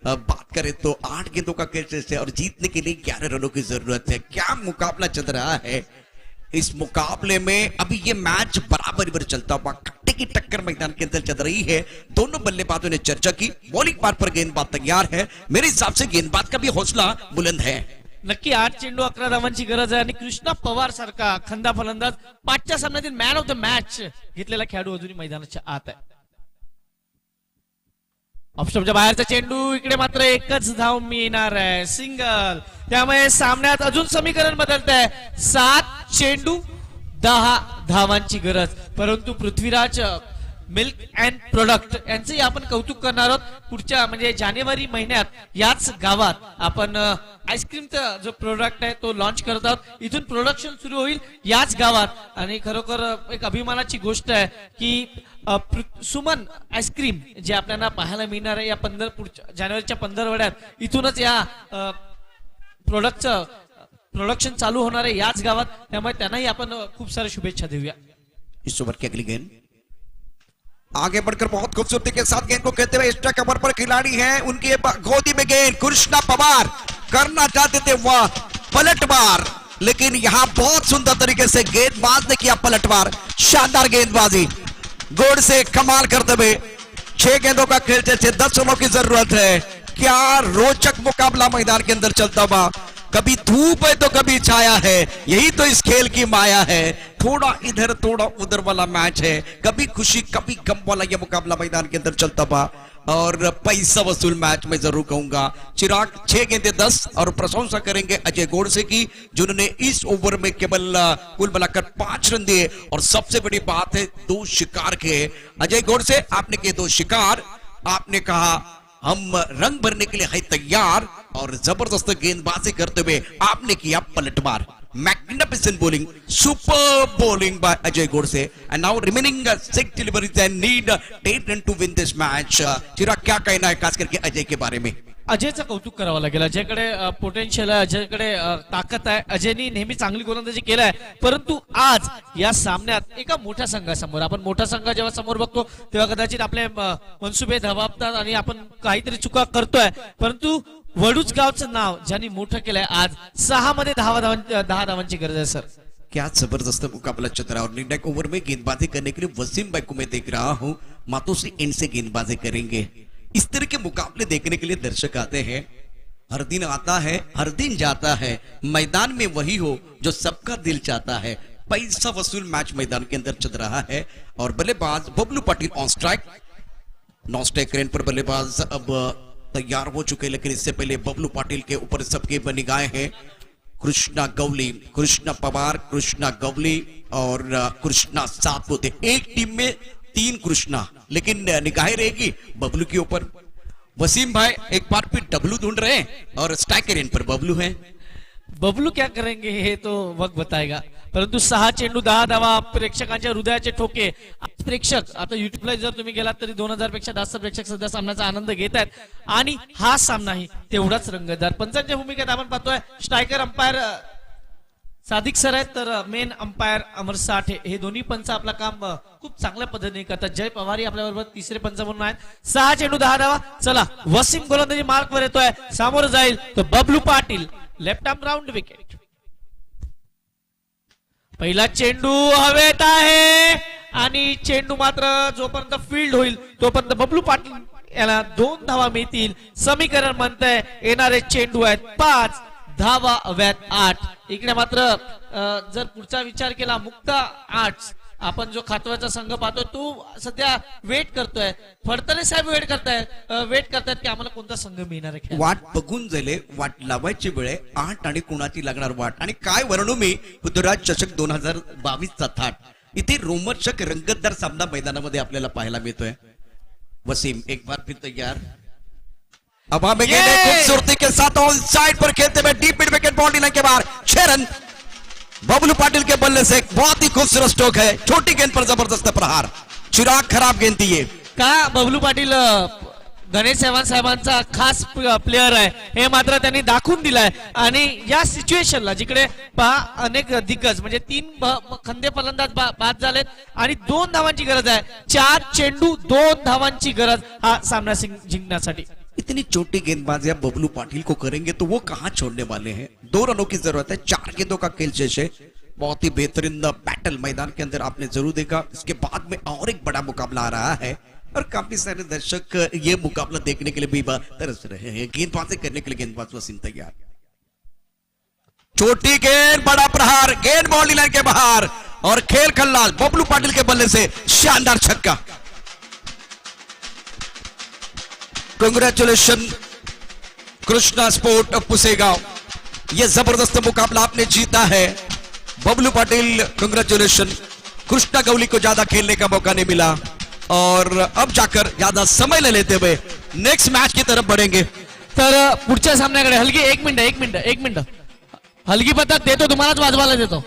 बात करें तो 8 गेंदों का खेल से और जीतने के लिए 11 रनों की जरूरत है. क्या मुकाबला चल रहा है. इस मुकाबले में अभी ये मैच बराबर चलता हुआ कट्टे की टक्कर मैदान के अंदर चल रही है. दोनों बल्लेबाजों ने चर्चा की. बॉलिंग पार पर गेंदबाज तैयार है. मेरे हिसाब से गेंदबाज का भी हौसला बुलंद है. नक्की 8 चेंडू 11 धावांची गरज आहे आणि कृष्णा पवार सारखा खंदा फलंदाज 5च्या सामन्यातील मॅन ऑफ द मॅच घेतलेला खेळाडू अजूनही मैदानाच्या आत आहे. ऑफस्टॉपच्या बाहेरचा चेंडू. इकडे मात्र एकच धाव मिळणार आहे सिंगल. त्यामुळे सामन्यात अजून समीकरण बदलत आहे. 7 चेंडू 10 धावांची गरज. परंतु पृथ्वीराज मिल्क अँड प्रोडक्ट यांचंही आपण कौतुक करणार आहोत. पुढच्या म्हणजे जानेवारी महिन्यात याच गावात आपण आईस्क्रीमचा जो प्रोडक्ट आहे तो लॉन्च करत आहोत. इथून प्रोडक्शन सुरू होईल याच गावात आणि खरोखर एक अभिमानाची गोष्ट आहे की सुमन आईस्क्रीम जे आपल्याला पाहायला मिळणार आहे या पुढच्या जानेवारीच्या 15 इथूनच या प्रोडक्टचं प्रोडक्शन चालू होणार आहे याच गावात. त्यामुळे त्यांनाही आपण खूप साऱ्या शुभेच्छा देऊया. इस ओवर की अगली गेंद आगे बढ़कर बहुत खूबसूरती के साथ गेंद को खेलते हुए एक्स्ट्रा कवर पर खिलाड़ी हैं उनकी गोदी में गेंद कृष्णा पवार करना चाहते थे वह पलटवार, लेकिन यहां बहुत सुंदर तरीके से गेंदबाज ने किया पलटवार। शानदार गेंदबाजी, गोड़ से कमाल करते हुए 6 गेंदों का खेल जैसे 10 रनों की जरूरत है। क्या रोचक मुकाबला मैदान के अंदर चलता हुआ, कभी धूप है तो कभी छाया है, यही तो इस खेल की माया है। थोड़ा इधर थोड़ा उधर वाला मैच है, कभी खुशी कभी गम वाला यह मुकाबला मैदान के अंदर चलता हुआ और पैसा वसूल मैच में जरूर कहूंगा। चिराग 6 गेंदे 10 और प्रशंसा करेंगे अजय गोडसे की, जिन्होंने इस ओवर में केवल कुल मिलाकर 5 रन दिए और सबसे बड़ी बात है 2 शिकार किए। अजय गोडसे, आपने किए 2 शिकार, आपने कहा हम रंग भरने के लिए है तैयार और जबरदस्त गेंदबाजी करते हुए आपने किया पलटवार। Magnificent bowling, super bowling by Ajay Godse, and now remaining 6 deliveries and need 10 run to win this match. चिराग, क्या कहना है खास करके अजय के बारे में? अजयचं कौतुक करावं लागेल. अजयकडे पोटेन्शियल आहे, अजयकडे ताकद आहे. अजयनी नेहमी चांगली गोलंदाजी केली आहे, परंतु आज या सामन्यात एका मोठ्या संघासमोर, आपण मोठा संघ जेव्हा समोर बघतो तेव्हा कदाचित आपले मनसुबे धबावतात आणि आपण काहीतरी चुका करतोय, परंतु वडूज गावचं नाव ज्यांनी मोठं केलंय, आज 6 मध्ये 10 धावांची गरज आहे सर. क्या जबरदस्त मुकाबला चल रहा है और निर्णायक ओवर में गेंदबाजी करने के लिए वसीम भाई को मैं देख रहा हूं, मातोश्री एंड से गेंदबाजी करेंगे। इस तरह के मुकाबले देखने के लिए दर्शक आते हैं, हर दिन आता है हर दिन जाता है, मैदान में वही हो जो सबका दिल चाहता है। पैसा वसूल मैच मैदान के अंदर चल रहा है और बल्लेबाज Bablu Patil on strike, non strike rain पर बल्लेबाज अब तैयार हो चुके, लेकिन इससे पहले बबलू पाटिल के ऊपर सबके निगाहें हैं। कृष्णा गवली, कृष्णा पवार, कृष्णा गवली और कृष्णा सातपुते, एक टीम में 3 कृष्णा, लेकिन निगाहें रहेगी बबलू के ऊपर। वसीम भाई एक बार फिर डब्लू ढूंढ रहे हैं और स्ट्राइकर एंड पर बबलू है। बबलू क्या करेंगे हे तो वक्त बताएगा, परंतु 6 चेंडू 10 धावा, प्रेक्षकांच्या हृदयाचे ठोके. प्रेक्षक आता युट्यूबला जर तुम्ही गेलात तरी 2000 पेक्षा जास्त प्रेक्षक सध्या सामन्याचा आनंद घेत आहेत आणि हा सामनाही तेवढाच रंगतदार. पंचांच्या भूमिकेत आपण पाहतोय स्ट्रायकर अंपायर सादिक सर आहेत, तर मेन अंपायर अमर साठे, हे दोन्ही पंच आपलं काम खूप चांगल्या पद्धतीने करतात. जय पवारी आपल्याबरोबर तिसरे पंच म्हणून आहेत. 6 चेंडू 10 धावा. चला वसीम गोलंदाजी मार्क वर येतोय, सामोर जाईल तो Bablu Patil, left arm round wicket. पहिला चेंडू हवेत आहे आणि चेंडू मात्र जोपर्यंत फील्ड होईल तोपर्यंत बबलू पाटील याला 2 धावा मिळतील. समीकरण म्हणतंय येणारे चेंडू आहेत 5, धावा हव्यात 8. इकडे मात्र जर पुढचा विचार केला मुक्ता 8, आपण जो खातवाचा संघ पाहतो तो सध्या वेट करतोय. फडतरे साहेब वेट करतायत की आम्हाला कोणता संघ मिळणार आहे. वाट बघून झाले, वाट लावायची वेळ आहे. 8 आणि कोणाची लागणार वाट, आणि काय वर्णू मी पृथ्वीराज चषक 2022चा थाट. इथे रोमर्चक रंगतदार सामना मैदानामध्ये आपल्याला पाहायला मिळतोय. वसीम एक बार फिर तैयार, अब हमें खूबसूरती के साथ ऑन साइड पर खेलते हुए deep mid wicket, boundary line के बाहर 6 रन बबलू पाटिल के बल्ले से. एक बहुत ही खूबसूरत स्ट्रोक है, छोटी गेंद पर जबरदस्त प्रहार. चिराग खराब गेंद थी ये. का बबलू पाटील गणेश चव्हाण साहेबांचा खास प्लेअर आहे हे मात्र त्यांनी दाखवून दिलाय. आणि या सिच्युएशनला जिकडे पहा अनेक दिग्गज म्हणजे 3 खंदे फलंदाज बाद झालेत आणि 2 धावांची गरज आहे. 4 चेंडू 2 धावांची गरज हा सामना जिंकण्यासाठी. इतनी छोटी गेंदबाजी आप बबलू पाटिल को करेंगे तो वो कहां छोड़ने वाले हैं. 2 रनों की जरूरत है, 4 गेंदों का खेल शेष है. बहुत ही बेहतरीन बैटल मैदान के अंदर आपने जरूर देखा. इसके बाद में और एक बड़ा मुकाबला आ रहा है और काफी सारे दर्शक ये मुकाबला देखने के लिए भी तरस रहे हैं. गेंदबाजी करने के लिए गेंदबाज वसीम तैयार. छोटी गेंद, बड़ा प्रहार, गेंद बाउंड्री लाइन के बाहर और खेल खल्लास बबलू पाटिल के बल्ले से शानदार छक्का. कांग्रेचुलेशन कृष्णा स्पोर्ट पुसेगांव, ये जबरदस्त मुकाबला आपने जीता है. बबलू पाटिल कांग्रेचुलेशन. कृष्णा गवली को ज्यादा खेलने का मौका नहीं मिला और अब जाकर ज्यादा समय ले लेते हुए नेक्स्ट मैच की तरफ बढ़ेंगे. तर पुढच्या सामन्याकडे हलगी एक मिनिट हलगी पद्धत देतो, तुम्हालाच वाजवायला देतो.